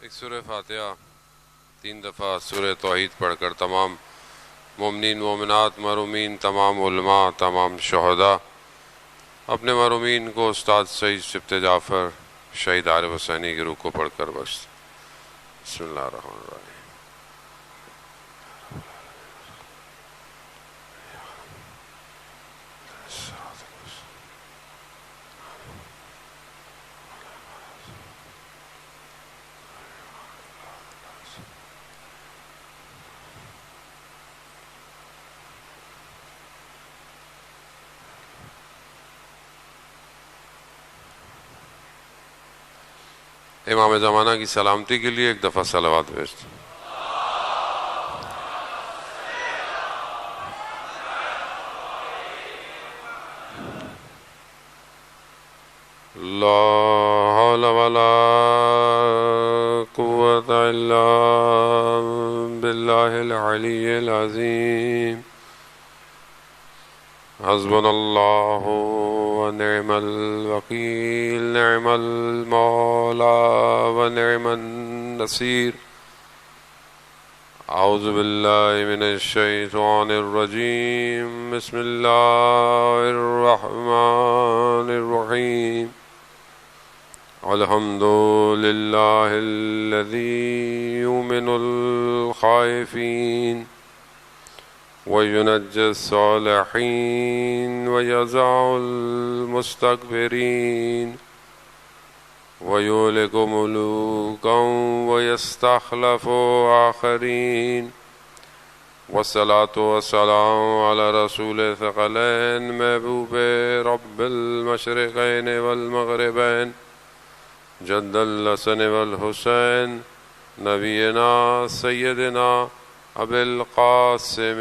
ایک سورہ فاتحہ 3 دفعہ سورہ توحید پڑھ کر تمام مومنین مومنات مرحومین تمام علماء تمام شہداء اپنے مرحومین کو استاد سعید سبت جعفر شہید عارف حسینی کی روح کو پڑھ کر بخش۔ بسم اللہ الرحمن الرحیم۔ امام زمانہ کی سلامتی کے لیے ایک دفعہ صلوات بھیجتے۔ لا حول ولا قوة الا باللہ العلی العظیم۔ حسبنا اللہ ونعم الوکیل نعم المولا ونعم النصیر۔ اعوذ باللہ من الشیطان الرجیم، بسم اللہ الرحمن الرحیم۔ الحمد للہ الذی یؤمن الخائفین وَيُنَجِّي الصَّالِحِينَ وَيَزَعُ الْمُسْتَكْبِرِينَ وَيُهْلِكُ مُلُوكًا وَيَسْتَخْلِفُ آخَرِينَ۔ والصلاة والسلام على رسول الثقلين محبوب رب المشرقين والمغربين جد الحسن والحسين نبينا سيدنا ابو القاسم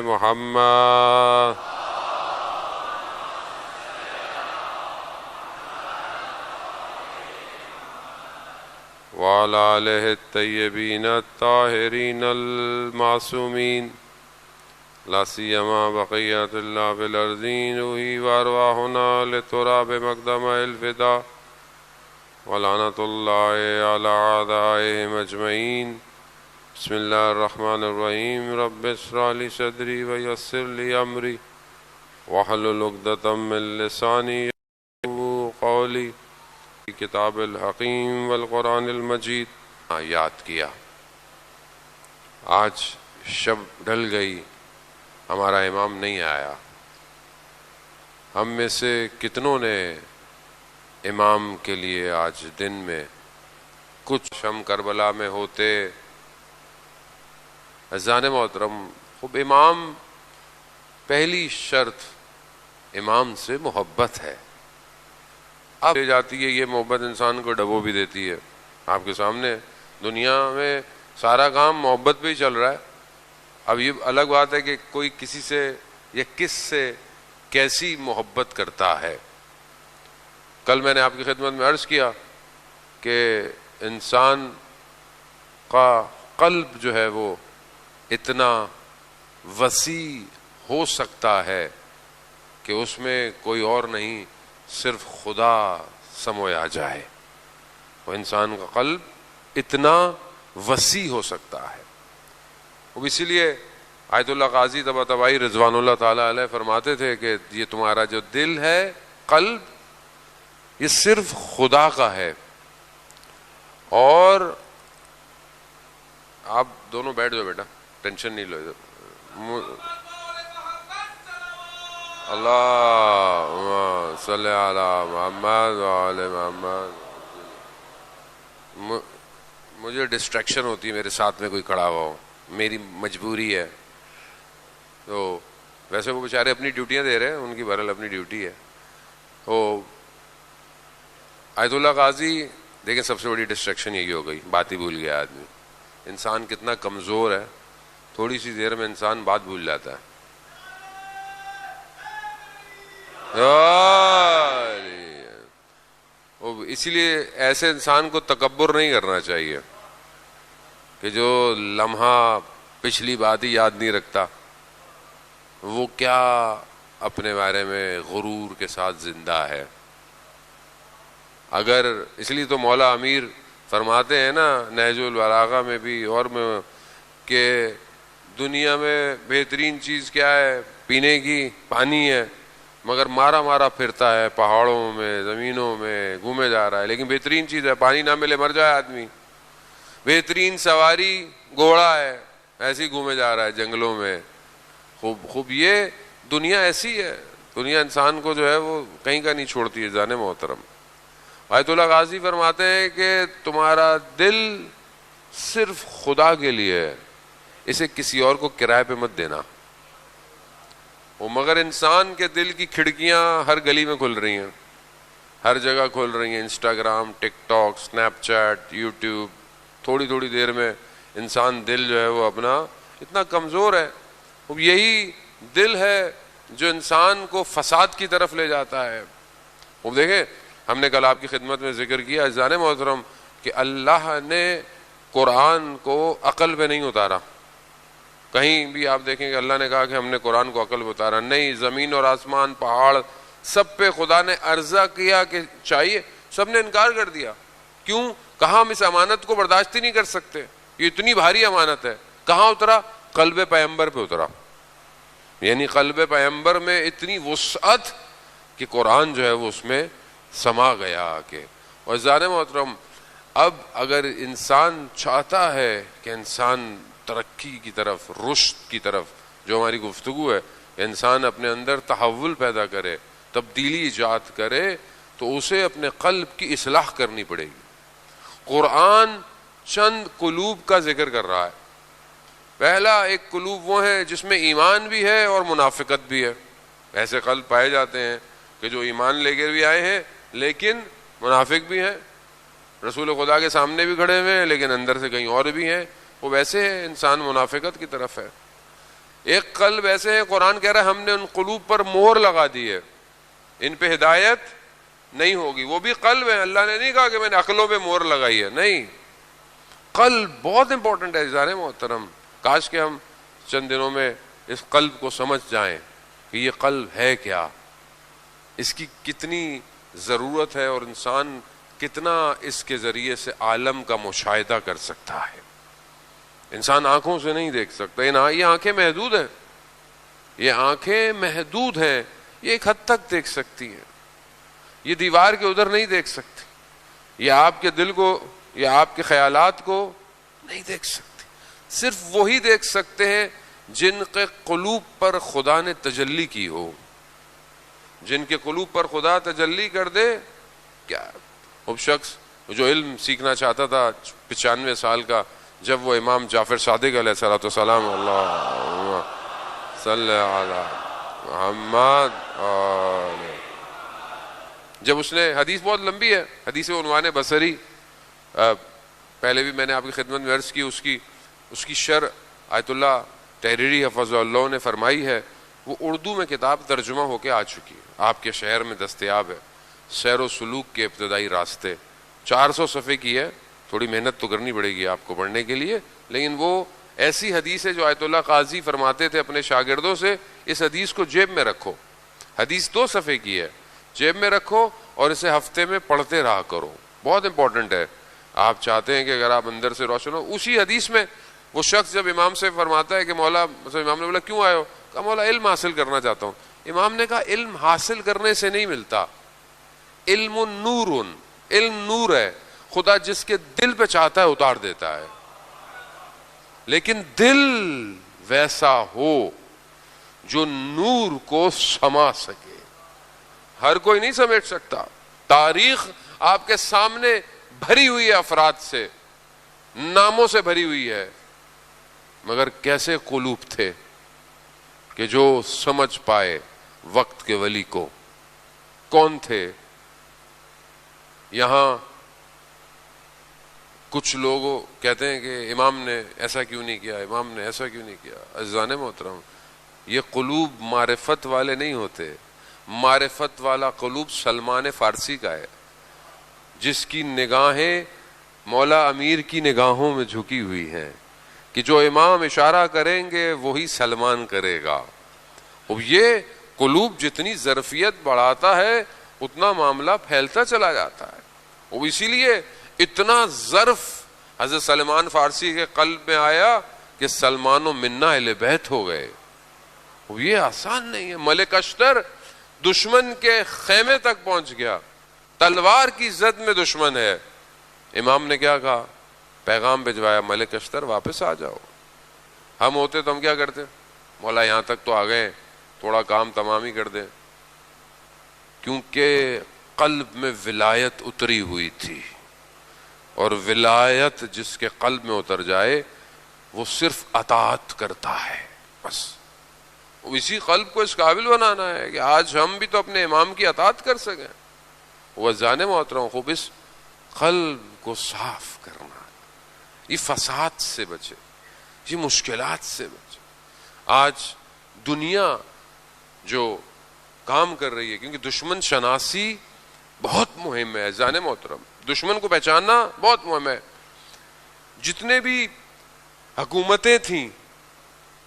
محمد وعلى آلہ الطیبین الطاہرین المعصومین لا سیما بقیت اللہ فی الارضین روحی وارواحنا لتراب مقدم الفدا ولعنت اللہ علی اعدائهم اجمعین۔ بسم اللہ الرحمن الرحیم۔ رب اشرح لی صدری ویسر لی امری واحلل عقدۃ من لسانی یفقہوا قولی۔ کتاب الحکیم والقرآن المجید یاد کیا۔ آج شب ڈھل گئی، ہمارا امام نہیں آیا۔ ہم میں سے کتنوں نے امام کے لیے آج دن میں کچھ شم کربلا میں ہوتے؟ عزیزان محترم، خوب امام، پہلی شرط امام سے محبت ہے۔ اب لے جاتی ہے یہ محبت، انسان کو ڈبو بھی دیتی ہے۔ آپ کے سامنے دنیا میں سارا کام محبت پہ ہی چل رہا ہے۔ اب یہ الگ بات ہے کہ کوئی کسی سے یا کس سے کیسی محبت کرتا ہے۔ کل میں نے آپ کی خدمت میں عرض کیا کہ انسان کا قلب جو ہے وہ اتنا وسیع ہو سکتا ہے کہ اس میں کوئی اور نہیں، صرف خدا سمویا جائے۔ وہ انسان کا قلب اتنا وسیع ہو سکتا ہے۔ وہ اسی لیے آیت اللہ قاضی طباطبائی رضوان اللہ تعالی علیہ فرماتے تھے کہ یہ تمہارا جو دل ہے، قلب، یہ صرف خدا کا ہے۔ اور آپ دونوں بیٹھ جاؤ بیٹا، ٹینشن نہیں لو۔ اللہم صلی علی محمد وعلی محمد۔ مجھے ڈسٹریکشن ہوتی ہے، میرے ساتھ میں کوئی کھڑا ہوا ہو، میری مجبوری ہے۔ تو ویسے وہ بیچارے اپنی ڈیوٹیاں دے رہے ہیں، ان کی بہرحال اپنی ڈیوٹی ہے۔ تو آیت اللہ قاضی دیکھیں، سب سے بڑی ڈسٹریکشن یہی ہو گئی، بات ہی بھول گیا آدمی۔ انسان کتنا کمزور ہے، تھوڑی سی دیر میں انسان بات بھول جاتا ہے۔ اسی لیے ایسے انسان کو تکبر نہیں کرنا چاہیے کہ جو لمحہ پچھلی بات ہی یاد نہیں رکھتا، وہ کیا اپنے بارے میں غرور کے ساتھ زندہ ہے۔ اگر اس لیے تو مولا امیر فرماتے ہیں نا نہج البلاغہ میں بھی اور میں کہ دنیا میں بہترین چیز کیا ہے؟ پینے کی پانی ہے، مگر مارا مارا پھرتا ہے پہاڑوں میں زمینوں میں گھومے جا رہا ہے، لیکن بہترین چیز ہے پانی نہ ملے مر جائے آدمی. بہترین سواری گھوڑا ہے، ایسے ہی گھومے جا رہا ہے جنگلوں میں. خوب یہ دنیا ایسی ہے، دنیا انسان کو جو ہے وہ کہیں کا نہیں چھوڑتی ہے. جان محترم آیت اللہ غازی فرماتے ہیں کہ تمہارا دل صرف خدا کے لیے ہے، اسے کسی اور کو کرائے پہ مت دینا. وہ مگر انسان کے دل کی کھڑکیاں ہر گلی میں کھل رہی ہیں، ہر جگہ کھل رہی ہیں، انسٹاگرام، ٹک ٹاک، سنیپ چیٹ، یوٹیوب. تھوڑی تھوڑی دیر میں انسان دل جو ہے وہ اپنا اتنا کمزور ہے. یہی دل ہے جو انسان کو فساد کی طرف لے جاتا ہے. وہ دیکھیں ہم نے کل آپ کی خدمت میں ذکر کیا عزیزان محترم کہ اللہ نے قرآن کو عقل پہ نہیں اتارا. کہیں بھی آپ دیکھیں کہ اللہ نے کہا کہ ہم نے قرآن کو عقل پہ اتارا نہیں. زمین اور آسمان، پہاڑ، سب پہ خدا نے عرضہ کیا کہ چاہیے، سب نے انکار کر دیا. کیوں؟ کہا ہم اس امانت کو برداشت ہی نہیں کر سکتے، یہ اتنی بھاری امانت ہے. کہاں اترا؟ قلب پیغمبر پہ اترا. یعنی قلب پیغمبر میں اتنی وسعت کہ قرآن جو ہے وہ اس میں سما گیا کہ. اور عزیزان محترم اب اگر انسان چاہتا ہے کہ انسان ترقی کی طرف، رشد کی طرف، جو ہماری گفتگو ہے کہ انسان اپنے اندر تحول پیدا کرے، تبدیلی ایجاد کرے، تو اسے اپنے قلب کی اصلاح کرنی پڑے گی. قرآن چند قلوب کا ذکر کر رہا ہے. پہلا ایک قلوب وہ ہے جس میں ایمان بھی ہے اور منافقت بھی ہے. ایسے قلب پائے جاتے ہیں کہ جو ایمان لے کر بھی آئے ہیں لیکن منافق بھی ہیں، رسول خدا کے سامنے بھی کھڑے ہوئے ہیں لیکن اندر سے کہیں اور بھی ہیں. وہ ویسے ہے، انسان منافقت کی طرف ہے. ایک قلب ایسے ہے قرآن کہہ رہا ہے ہم نے ان قلوب پر مہر لگا دی ہے، ان پہ ہدایت نہیں ہوگی. وہ بھی قلب ہے، اللہ نے نہیں کہا کہ میں نے عقلوں پہ مہر لگائی ہے، نہیں. قلب بہت امپورٹنٹ ہے عزیزان محترم. کاش کہ ہم چند دنوں میں اس قلب کو سمجھ جائیں کہ یہ قلب ہے کیا، اس کی کتنی ضرورت ہے اور انسان کتنا اس کے ذریعے سے عالم کا مشاہدہ کر سکتا ہے. انسان آنکھوں سے نہیں دیکھ سکتا. یہ آنکھیں محدود ہیں، یہ آنکھیں محدود ہیں، یہ ایک حد تک دیکھ سکتی ہیں، یہ دیوار کے ادھر نہیں دیکھ سکتی، یہ آپ کے دل کو یا آپ کے خیالات کو نہیں دیکھ سکتی. صرف وہی دیکھ سکتے ہیں جن کے قلوب پر خدا نے تجلی کی ہو. جن کے قلوب پر خدا تجلی کر دے. کیا وہ شخص جو علم سیکھنا چاہتا تھا 95 سال کا، جب وہ امام جعفر صادق علیہ الصلوۃ والسلام اللہم صلی علی محمد، جب اس نے، حدیث بہت لمبی ہے، حدیث عنوان بصری، پہلے بھی میں نے آپ کی خدمت میں عرض کی، اس کی شرح آیت اللہ تحریری حفظ اللہ نے فرمائی ہے. وہ اردو میں کتاب ترجمہ ہو کے آ چکی ہے، آپ کے شہر میں دستیاب ہے. سیر و سلوک کے ابتدائی راستے، 400 صفحے کی ہے. تھوڑی محنت تو کرنی پڑے گی آپ کو پڑھنے کے لیے، لیکن وہ ایسی حدیث ہے جو آیت اللہ قاضی فرماتے تھے اپنے شاگردوں سے، اس حدیث کو جیب میں رکھو. حدیث 2 صفحے کی ہے، جیب میں رکھو اور اسے ہفتے میں پڑھتے رہا کرو. بہت امپورٹنٹ ہے. آپ چاہتے ہیں کہ اگر آپ اندر سے روشن ہو. اسی حدیث میں وہ شخص جب امام سے فرماتا ہے کہ مولا، امام نے بولا کیوں آئے ہو؟ کہا مولا علم حاصل کرنا چاہتا ہوں. امام نے کہا علم حاصل کرنے سے نہیں ملتا، علم نور، علم نور ہے، خدا جس کے دل پہ چاہتا ہے اتار دیتا ہے. لیکن دل ویسا ہو جو نور کو سما سکے. ہر کوئی نہیں سمیٹ سکتا. تاریخ آپ کے سامنے بھری ہوئی ہے افراد سے، ناموں سے بھری ہوئی ہے، مگر کیسے قلوب تھے کہ جو سمجھ پائے وقت کے ولی کو. کون تھے؟ یہاں کچھ لوگ کہتے ہیں کہ امام نے ایسا کیوں نہیں کیا، امام نے ایسا کیوں نہیں کیا. عزیزان محترم یہ قلوب معرفت والے نہیں ہوتے. معرفت والا قلوب سلمان فارسی کا ہے، جس کی نگاہیں مولا امیر کی نگاہوں میں جھکی ہوئی ہیں کہ جو امام اشارہ کریں گے وہی سلمان کرے گا. اب یہ قلوب جتنی ظرفیت بڑھاتا ہے اتنا معاملہ پھیلتا چلا جاتا ہے. اب اسی لیے اتنا ظرف حضرت سلمان فارسی کے قلب میں آیا کہ سلمان و منا اہل بیت ہو گئے. یہ آسان نہیں ہے. ملک اشتر دشمن کے خیمے تک پہنچ گیا, تلوار کی زد میں دشمن ہے. امام نے کیا کہا؟ پیغام بھجوایا, ملک اشتر واپس آ جاؤ. ہم ہوتے تو ہم کیا کرتے؟ مولا یہاں تک تو آ گئے, تھوڑا کام تمام ہی کر دیں. کیونکہ قلب میں ولایت اتری ہوئی تھی, اور ولایت جس کے قلب میں اتر جائے وہ صرف اطاعت کرتا ہے بس. اسی قلب کو اس قابل بنانا ہے کہ آج ہم بھی تو اپنے امام کی اطاعت کر سکیں. وہ جانے محترم خوب اس قلب کو صاف کرنا, یہ فساد سے بچے, یہ مشکلات سے بچے. آج دنیا جو کام کر رہی ہے, کیونکہ دشمن شناسی بہت مہم ہے جانے محترم, دشمن کو پہچاننا بہت مہم ہے. جتنے بھی حکومتیں تھیں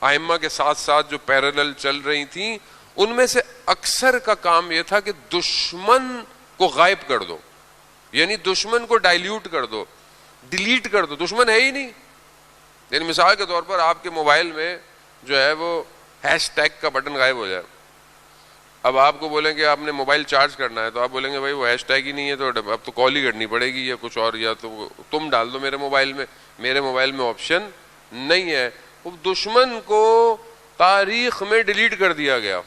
ائمہ کے ساتھ ساتھ جو پیرالل چل رہی تھیں, ان میں سے اکثر کا کام یہ تھا کہ دشمن کو غائب کر دو, یعنی دشمن کو ڈائلیوٹ کر دو, ڈیلیٹ کر دو, دشمن ہے ہی نہیں. یعنی مثال کے طور پر آپ کے موبائل میں جو ہے وہ ہیش ٹیگ کا بٹن غائب ہو جائے. اب آپ کو بولیں کہ آپ نے موبائل چارج کرنا ہے, تو آپ بولیں گے بھائی وہ ہیش ٹیگ ہی نہیں ہے, تو اب تو کال ہی کرنی پڑے گی یا کچھ اور, یا تو تم ڈال دو میرے موبائل میں. میرے موبائل میں آپشن نہیں ہے. وہ دشمن کو تاریخ میں ڈیلیٹ کر دیا گیا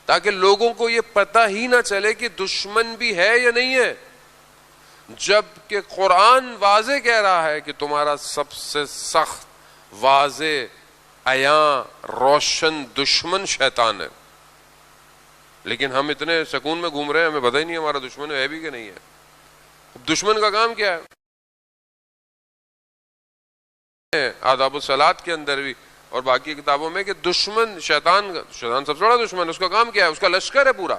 تاکہ لوگوں کو یہ پتہ ہی نہ چلے کہ دشمن بھی ہے یا نہیں ہے, جب کہ قرآن واضح کہہ رہا ہے کہ تمہارا سب سے سخت واضح عیاں روشن دشمن شیطان ہے. لیکن ہم اتنے سکون میں گھوم رہے ہیں, ہمیں پتہ ہی نہیں ہمارا دشمن ہے بھی کہ نہیں ہے. دشمن کا کام کیا ہے؟ آداب الصلاۃ کے اندر بھی اور باقی کتابوں میں کہ دشمن شیطان سب سے بڑا دشمن, اس کا کام کیا ہے؟ اس کا لشکر ہے پورا,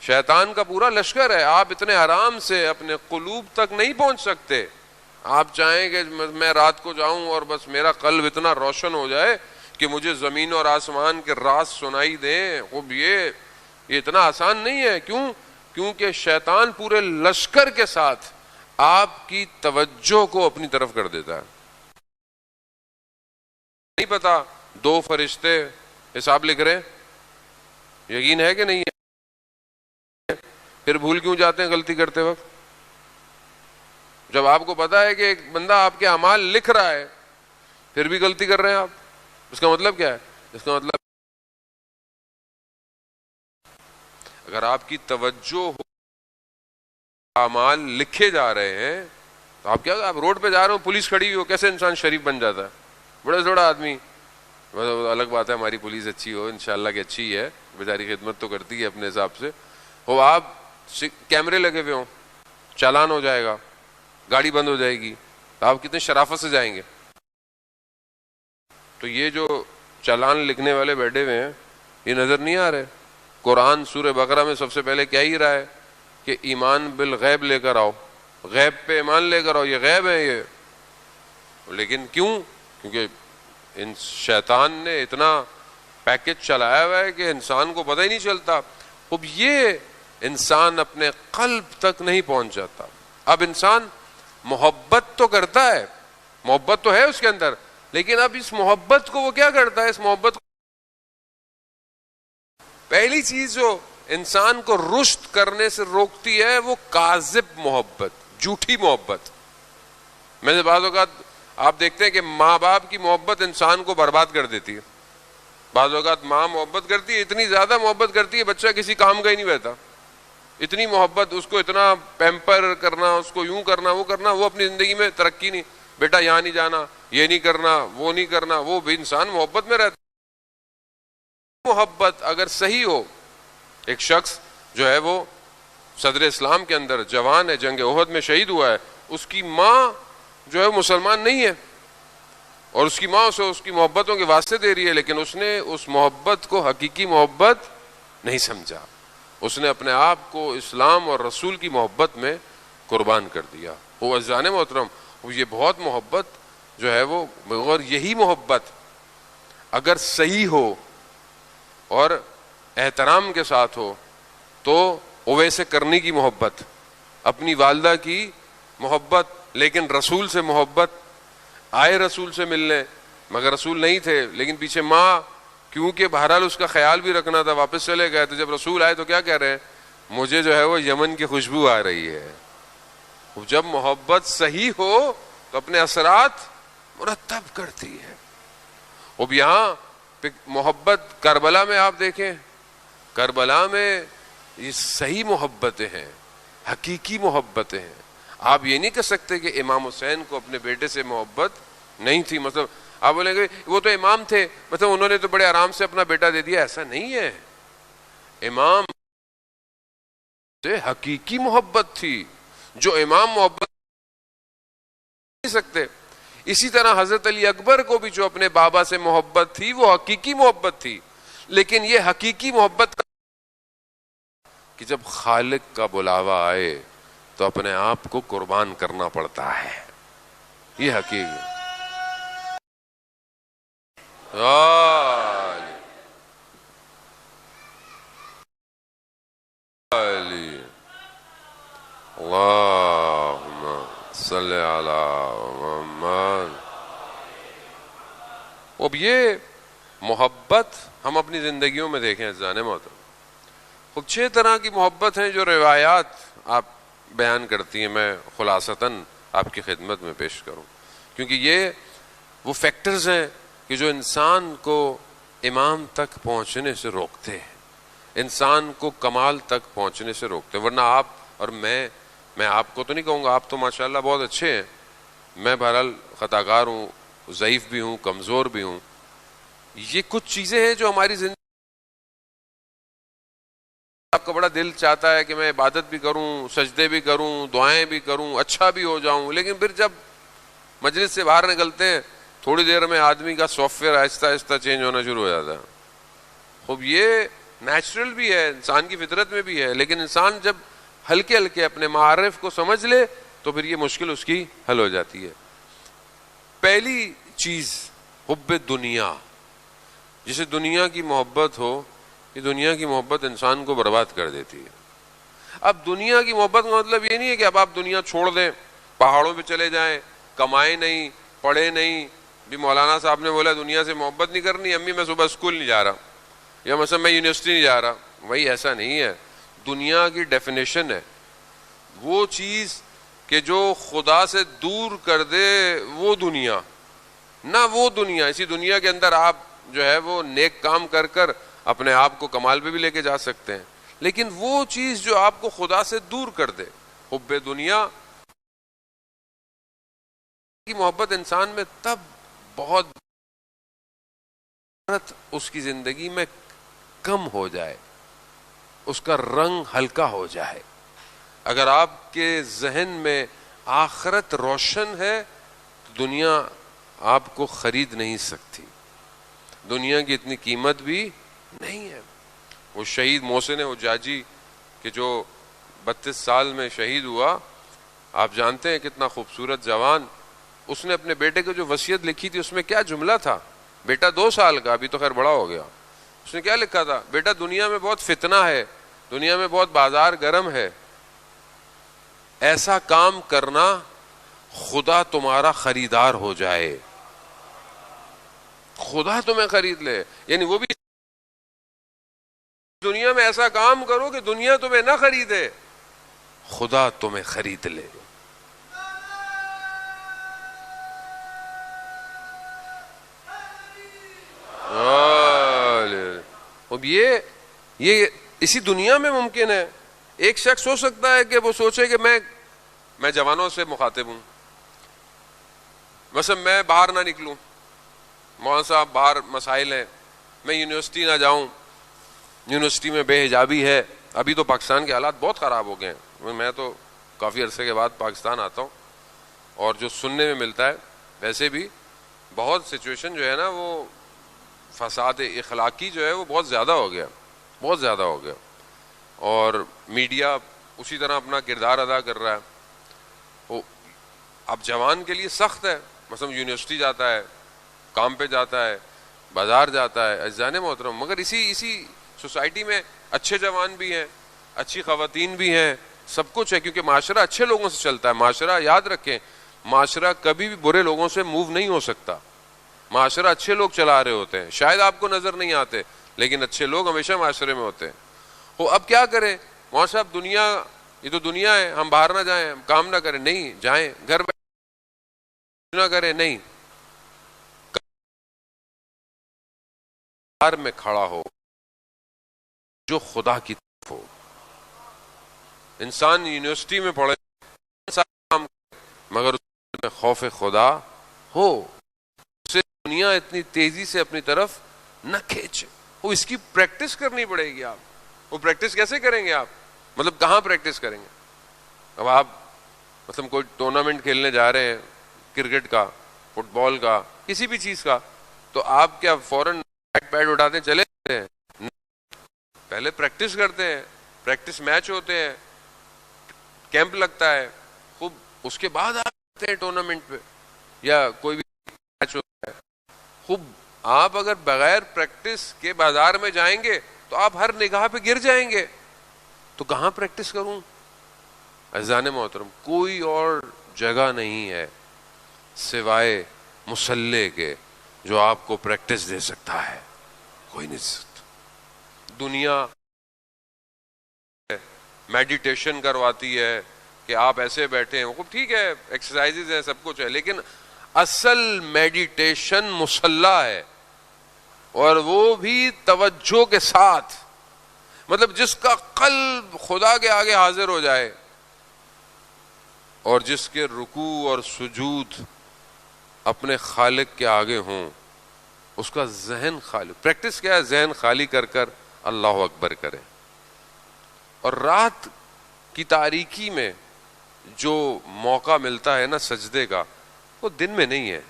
شیطان کا پورا لشکر ہے. آپ اتنے آرام سے اپنے قلوب تک نہیں پہنچ سکتے. آپ چاہیں کہ میں رات کو جاؤں اور بس میرا قلب اتنا روشن ہو جائے کہ مجھے زمین اور آسمان کے راز سنائی دیں, خوب یہ اتنا آسان نہیں ہے. کیونکہ شیطان پورے لشکر کے ساتھ آپ کی توجہ کو اپنی طرف کر دیتا ہے. نہیں پتا دو فرشتے حساب لکھ رہے, یقین ہے کہ نہیں ہے؟ پھر بھول کیوں جاتے ہیں غلطی کرتے وقت؟ جب آپ کو پتا ہے کہ ایک بندہ آپ کے اعمال لکھ رہا ہے پھر بھی غلطی کر رہے ہیں آپ, اس کا مطلب کیا ہے؟ اس کا مطلب اگر آپ کی توجہ ہو, اعمال لکھے جا رہے ہیں, تو آپ کیا, آپ روڈ پہ جا رہے ہو, پولیس کھڑی ہوئی ہو, کیسے انسان شریف بن جاتا ہے؟ بڑا بڑا آدمی, الگ بات ہے ہماری پولیس اچھی ہو, انشاءاللہ کہ اچھی ہے, بیچاری خدمت تو کرتی ہے اپنے حساب سے. وہ آپ کیمرے لگے ہوئے ہوں, چالان ہو جائے گا, گاڑی بند ہو جائے گی, تو آپ کتنے شرافت سے جائیں گے؟ تو یہ جو چالان لکھنے والے بیٹھے ہوئے ہیں یہ نظر نہیں آ رہے. قرآن سورہ بقرہ میں سب سے پہلے کیا ہی رہا ہے کہ ایمان بالغیب لے کر آؤ, غیب پہ ایمان لے کر آؤ, یہ غیب ہے یہ. لیکن کیوں؟ کیونکہ ان شیطان نے اتنا پیکج چلایا ہوا ہے کہ انسان کو پتہ ہی نہیں چلتا. اب یہ انسان اپنے قلب تک نہیں پہنچ جاتا. اب انسان محبت تو کرتا ہے, محبت تو ہے اس کے اندر, لیکن اب اس محبت کو وہ کیا کرتا ہے؟ اس محبت کو پہلی چیز جو انسان کو رشد کرنے سے روکتی ہے وہ کاذب محبت, جھوٹی محبت. میں نے بعض اوقات آپ دیکھتے ہیں کہ ماں باپ کی محبت انسان کو برباد کر دیتی ہے. بعض اوقات ماں محبت کرتی ہے, اتنی زیادہ محبت کرتی ہے بچہ کسی کام کا ہی نہیں رہتا. اتنی محبت, اس کو اتنا پیمپر کرنا, اس کو یوں کرنا وہ کرنا, وہ اپنی زندگی میں ترقی نہیں, بیٹا یہاں نہیں جانا, یہ نہیں کرنا, وہ نہیں کرنا, وہ بھی انسان محبت میں رہتا. محبت اگر صحیح ہو, ایک شخص جو ہے وہ صدر اسلام کے اندر جوان ہے, جنگ احد میں شہید ہوا ہے, اس کی ماں جو ہے مسلمان نہیں ہے اور اس کی ماں اسے اس کی محبتوں کے واسطے دے رہی ہے, لیکن اس نے اس محبت کو حقیقی محبت نہیں سمجھا. اس نے اپنے آپ کو اسلام اور رسول کی محبت میں قربان کر دیا. وہ عزیزان محترم, یہ بہت محبت جو ہے وہ, اور یہی محبت اگر صحیح ہو اور احترام کے ساتھ ہو تو اویس کرنی کی محبت, اپنی والدہ کی محبت، لیکن رسول سے محبت، آئے رسول سے ملنے مگر رسول نہیں تھے، لیکن پیچھے ماں کیونکہ بہرحال اس کا خیال بھی رکھنا تھا، واپس چلے گئے. تو جب رسول آئے تو کیا کہہ رہے ہیں؟ مجھے جو ہے وہ یمن کی خوشبو آ رہی ہے. جب محبت صحیح ہو تو اپنے اثرات مرتب کرتی ہے. اب یہاں پہ محبت کربلا میں آپ دیکھیں، کربلا میں یہ صحیح محبتیں ہیں، حقیقی محبتیں ہیں. آپ یہ نہیں کہہ سکتے کہ امام حسین کو اپنے بیٹے سے محبت نہیں تھی. مطلب آپ بولیں گے وہ تو امام تھے، مطلب انہوں نے تو بڑے آرام سے اپنا بیٹا دے دیا. ایسا نہیں ہے. امام سے حقیقی محبت تھی جو امام محبت نہیں سکتے. اسی طرح حضرت علی اکبر کو بھی جو اپنے بابا سے محبت تھی وہ حقیقی محبت تھی، لیکن یہ حقیقی محبت کہ جب خالق کا بلاوا آئے تو اپنے آپ کو قربان کرنا پڑتا ہے. یہ حقیقی اللہم صلی علی محمد. اب یہ محبت ہم اپنی زندگیوں میں دیکھیں عزیزان محترم، خود 6 طرح کی محبت ہیں جو روایات آپ بیان کرتی ہیں. میں خلاصتاً آپ کی خدمت میں پیش کروں، کیونکہ یہ وہ فیکٹرز ہیں کہ جو انسان کو امام تک پہنچنے سے روکتے ہیں، انسان کو کمال تک پہنچنے سے روکتے ہیں. ورنہ آپ اور میں آپ کو تو نہیں کہوں گا، آپ تو ماشاءاللہ بہت اچھے ہیں، میں بہرحال خطا کار ہوں، ضعیف بھی ہوں، کمزور بھی ہوں. یہ کچھ چیزیں ہیں جو ہماری زندگی، آپ کا بڑا دل چاہتا ہے کہ میں عبادت بھی کروں، سجدے بھی کروں، دعائیں بھی کروں، اچھا بھی ہو جاؤں، لیکن پھر جب مجلس سے باہر نکلتے ہیں تھوڑی دیر میں آدمی کا سافٹ ویئر آہستہ آہستہ چینج ہونا شروع ہو جاتا ہے. خوب یہ نیچرل بھی ہے، انسان کی فطرت میں بھی ہے، لیکن انسان جب ہلکے ہلکے اپنے معارف کو سمجھ لے تو پھر یہ مشکل اس کی حل ہو جاتی ہے. پہلی چیز حب دنیا، جسے دنیا کی محبت ہو. یہ دنیا کی محبت انسان کو برباد کر دیتی ہے. اب دنیا کی محبت کا مطلب یہ نہیں ہے کہ اب آپ دنیا چھوڑ دیں، پہاڑوں پہ چلے جائیں، کمائیں نہیں، پڑھے نہیں. بھی مولانا صاحب نے بولا دنیا سے محبت نہیں کرنی، امی میں صبح اسکول نہیں جا رہا، یا مثلا میں یونیورسٹی نہیں جا رہا. وہی ایسا نہیں ہے. دنیا کی ڈیفینیشن ہے وہ چیز کہ جو خدا سے دور کر دے، وہ دنیا نہ، وہ دنیا. اسی دنیا کے اندر آپ جو ہے وہ نیک کام کر کر اپنے آپ کو کمال پہ بھی لے کے جا سکتے ہیں، لیکن وہ چیز جو آپ کو خدا سے دور کر دے، حب دنیا کی محبت انسان میں تب بہت اس کی زندگی میں کم ہو جائے، اس کا رنگ ہلکا ہو جائے. اگر آپ کے ذہن میں آخرت روشن ہے تو دنیا آپ کو خرید نہیں سکتی، دنیا کی اتنی قیمت بھی نہیں ہے. وہ شہید محسن حجاجی کہ جو 32 سال میں شہید ہوا، آپ جانتے ہیں کتنا خوبصورت جوان. اس نے اپنے بیٹے کو جو وصیت لکھی تھی اس میں کیا جملہ تھا؟ بیٹا 2 سال کا، ابھی تو خیر بڑا ہو گیا. اس نے کیا لکھا تھا؟ بیٹا دنیا میں بہت فتنہ ہے، دنیا میں بہت بازار گرم ہے، ایسا کام کرنا خدا تمہارا خریدار ہو جائے، خدا تمہیں خرید لے. یعنی وہ بھی دنیا میں ایسا کام کرو کہ دنیا تمہیں نہ خریدے، خدا تمہیں خرید لے. اب یہ اسی دنیا میں ممکن ہے. ایک شخص ہو سکتا ہے کہ وہ سوچے کہ میں جوانوں سے مخاطب ہوں، مثلا میں باہر نہ نکلوں، مولانا صاحب باہر مسائل ہیں، میں یونیورسٹی نہ جاؤں، یونیورسٹی میں بے حجابی ہے. ابھی تو پاکستان کے حالات بہت خراب ہو گئے ہیں، میں تو کافی عرصے کے بعد پاکستان آتا ہوں اور جو سننے میں ملتا ہے ویسے بھی بہت سچویشن جو ہے نا وہ فساد اخلاقی جو ہے وہ بہت زیادہ ہو گیا، بہت زیادہ ہو گیا. اور میڈیا اسی طرح اپنا کردار ادا کر رہا ہے. وہ اب جوان کے لیے سخت ہے، مثلا یونیورسٹی جاتا ہے، کام پہ جاتا ہے، بازار جاتا ہے، عزیزان محترم. مگر اسی سوسائٹی میں اچھے جوان بھی ہیں، اچھی خواتین بھی ہیں، سب کچھ ہے، کیونکہ معاشرہ اچھے لوگوں سے چلتا ہے. معاشرہ یاد رکھیں، معاشرہ کبھی بھی برے لوگوں سے موو نہیں ہو سکتا. معاشرہ اچھے لوگ چلا رہے ہوتے ہیں، شاید آپ کو نظر نہیں آتے لیکن اچھے لوگ ہمیشہ معاشرے میں ہوتے ہیں. وہ اب کیا کریں مولوی صاحب، دنیا یہ تو دنیا ہے، ہم باہر نہ جائیں، ہم کام نہ کریں. نہیں، جائیں، گھر بیٹھے نہ کریں، نہیں، باہر میں کھڑا ہو جو خدا کی طرف ہو. انسان یونیورسٹی میں پڑھے مگر اس میں خوف خدا ہو، اسے دنیا اتنی تیزی سے اپنی طرف نہ کھینچے. وہ اس کی پریکٹس کرنی پڑے گی. آپ وہ پریکٹس کیسے کریں گے؟ آپ مطلب کہاں پریکٹس کریں گے؟ اب آپ مطلب کوئی ٹورنامنٹ کھیلنے جا رہے ہیں، کرکٹ کا، فٹ بال کا، کسی بھی چیز کا، تو آپ کیا فوراً پیڈ اٹھاتے ہیں چلے جاتے ہیں؟ پہلے پریکٹس کرتے ہیں، پریکٹس میچ ہوتے ہیں، کیمپ لگتا ہے خوب، اس کے بعد آتے ہیں ٹورنامنٹ پہ یا کوئی بھی میچ ہوتا ہے خوب. آپ اگر بغیر پریکٹس کے بازار میں جائیں گے تو آپ ہر نگاہ پہ گر جائیں گے. تو کہاں پریکٹس کروں؟ عزیزان محترم، کوئی اور جگہ نہیں ہے سوائے مصلی کے جو آپ کو پریکٹس دے سکتا ہے. کوئی نہیں سکتا. دنیا میڈیٹیشن کرواتی ہے کہ آپ ایسے بیٹھے ہیں، ٹھیک ہے، ایکسرسائزز ہیں، سب کچھ ہے، لیکن اصل میڈیٹیشن مصلی ہے، اور وہ بھی توجہ کے ساتھ. مطلب جس کا قلب خدا کے آگے حاضر ہو جائے اور جس کے رکوع اور سجود اپنے خالق کے آگے ہوں، اس کا ذہن خالی. پریکٹس کیا ہے؟ ذہن خالی کر کر اللہ اکبر کرے. اور رات کی تاریکی میں جو موقع ملتا ہے نا سجدے کا، وہ دن میں نہیں ہے.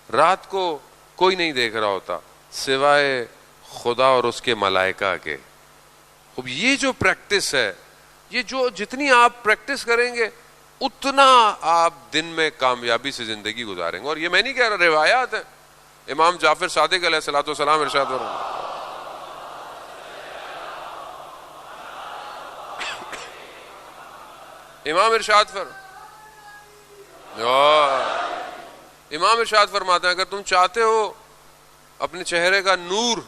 رات کو کوئی نہیں دیکھ رہا ہوتا سوائے خدا اور اس کے ملائکہ کے. اب یہ جو پریکٹس ہے، یہ جو جتنی آپ پریکٹس کریں گے اتنا آپ دن میں کامیابی سے زندگی گزاریں گے. اور یہ میں نہیں کہہ رہا، روایات ہیں. امام جعفر صادق علیہ الصلوۃ والسلام ارشاد فرماتے ہیں، امام ارشاد فرماتے ہیں اگر تم چاہتے ہو اپنے چہرے کا نور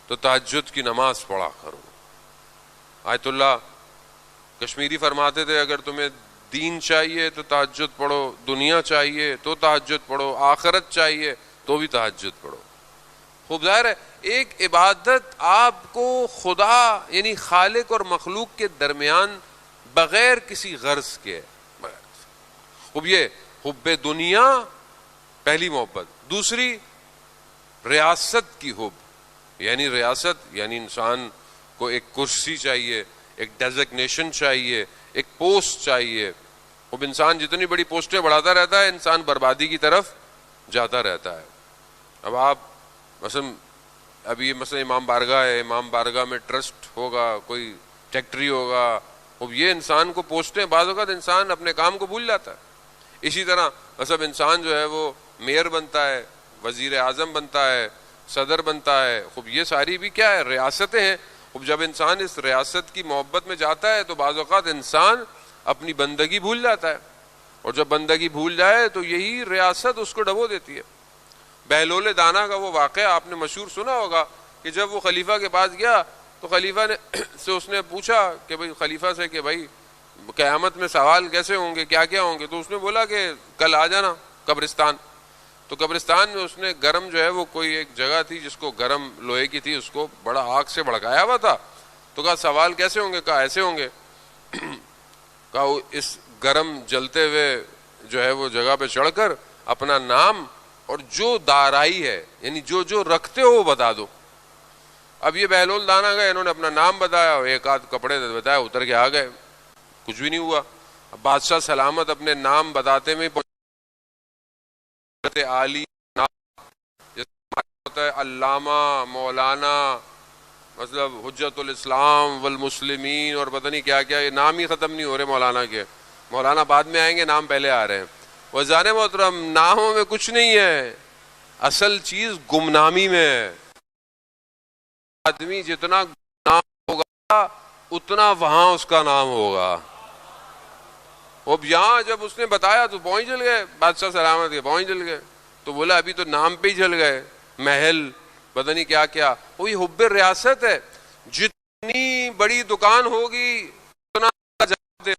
تو تہجد کی نماز پڑھا کرو. آیت اللہ کشمیری فرماتے تھے اگر تمہیں دین چاہیے تو تہجد پڑھو، دنیا چاہیے تو تہجد پڑھو، آخرت چاہیے تو بھی تہجد پڑھو. خوب ظاہر ہے ایک عبادت آپ کو خدا یعنی خالق اور مخلوق کے درمیان بغیر کسی غرض کے. خوب یہ حب دنیا پہلی محبت. دوسری ریاست کی حب، یعنی ریاست یعنی انسان کو ایک کرسی چاہیے، ایک ڈیزگنیشن چاہیے، ایک پوسٹ چاہیے. اب انسان جتنی بڑی پوسٹیں بڑھاتا رہتا ہے انسان بربادی کی طرف جاتا رہتا ہے. اب آپ مثلا اب یہ مثلا امام بارگاہ ہے، امام بارگاہ میں ٹرسٹ ہوگا، کوئی فیکٹری ہوگا. اب یہ انسان کو پوسٹیں، بعض اوقات انسان اپنے کام کو بھول جاتا ہے. اسی طرح مطلب انسان جو ہے وہ میئر بنتا ہے، وزیر اعظم بنتا ہے، صدر بنتا ہے. خوب یہ ساری بھی کیا ہے؟ ریاستیں ہیں. خوب جب انسان اس ریاست کی محبت میں جاتا ہے تو بعض اوقات انسان اپنی بندگی بھول جاتا ہے، اور جب بندگی بھول جائے تو یہی ریاست اس کو ڈبو دیتی ہے. بہلول دانا کا وہ واقعہ آپ نے مشہور سنا ہوگا کہ جب وہ خلیفہ کے پاس گیا تو خلیفہ نے سے اس نے پوچھا کہ بھائی خلیفہ سے کہ بھائی قیامت میں سوال کیسے ہوں گے، کیا کیا ہوں گے؟ تو اس نے بولا کہ کل آ جانا قبرستان. تو قبرستان میں اس نے گرم جو ہے وہ کوئی ایک جگہ تھی جس کو گرم لوہے کی تھی، اس کو بڑا آگ سے بھڑکایا ہوا تھا. تو کہا سوال کیسے ہوں گے؟ کہا ایسے ہوں گے. کہا اس گرم جلتے ہوئے جو ہے وہ جگہ پہ چڑھ کر اپنا نام اور جو دارائی ہے یعنی جو جو رکھتے ہو وہ بتا دو. اب یہ بہلول دانا گئے، انہوں نے اپنا نام بتایا اور ایک آدھ کپڑے بتایا، اتر کے آ گئے، کچھ بھی نہیں ہوا. اب بادشاہ سلامت اپنے نام بتاتے میں عالی ہوتا ہے علامہ مولانا مطلب حجت الاسلام والمسلمین اور پتہ نہیں کیا کیا، یہ نام ہی ختم نہیں ہو رہے مولانا کے. مولانا بعد میں آئیں گے، نام پہلے آ رہے ہیں. وزان محترم ناموں میں کچھ نہیں ہے، اصل چیز گمنامی میں ہے. آدمی جتنا گمنام ہوگا اتنا وہاں اس کا نام ہوگا. اب یہاں جب اس نے بتایا تو پہنچ جل گئے, بادشاہ سلامت کے پہنچ جل گئے. تو بولا ابھی تو نام پہ ہی جل گئے, محل پتہ نہیں کیا کیا. وہی حب ریاست ہے, جتنی بڑی دکان ہوگی اتنا جواب دے.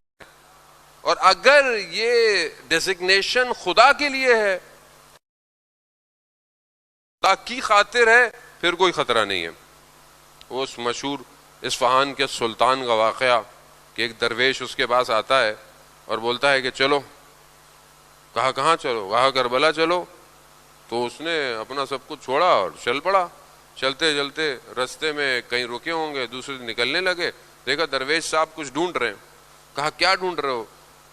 اور اگر یہ ڈیزگنیشن خدا کے لیے ہے, خدا کی خاطر ہے, پھر کوئی خطرہ نہیں ہے. وہ اس مشہور اصفہان کے سلطان کا واقعہ کہ ایک درویش اس کے پاس آتا ہے اور بولتا ہے کہ چلو. کہا کہاں چلو؟ کہا کربلا چلو. تو اس نے اپنا سب کچھ چھوڑا اور چل پڑا. چلتے چلتے رستے میں کہیں رکے ہوں گے, دوسرے نکلنے لگے, دیکھا درویش صاحب کچھ ڈھونڈ رہے ہیں. کہا کیا ڈھونڈ رہے ہو؟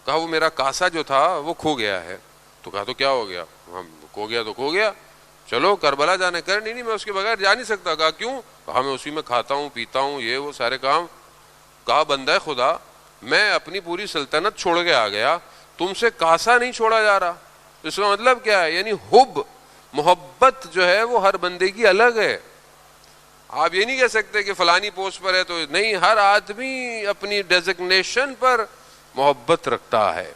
کہا وہ میرا کاسا جو تھا وہ کھو گیا ہے. تو کہا تو کیا ہو گیا؟ ہم کھو گیا تو کھو گیا, چلو کربلا جانے. کر نہیں میں اس کے بغیر جا نہیں سکتا. کہا کیوں؟ کہا میں اسی میں کھاتا ہوں پیتا ہوں یہ وہ سارے کام. کہا بندہ خدا, میں اپنی پوری سلطنت چھوڑ کے آ گیا, تم سے کاسا نہیں چھوڑا جا رہا. اس کا مطلب کیا ہے؟ یعنی حب محبت جو ہے وہ ہر بندے کی الگ ہے. آپ یہ نہیں کہہ سکتے کہ فلانی پوسٹ پر ہے تو نہیں. ہر آدمی اپنی ڈیزگنیشن پر محبت رکھتا ہے.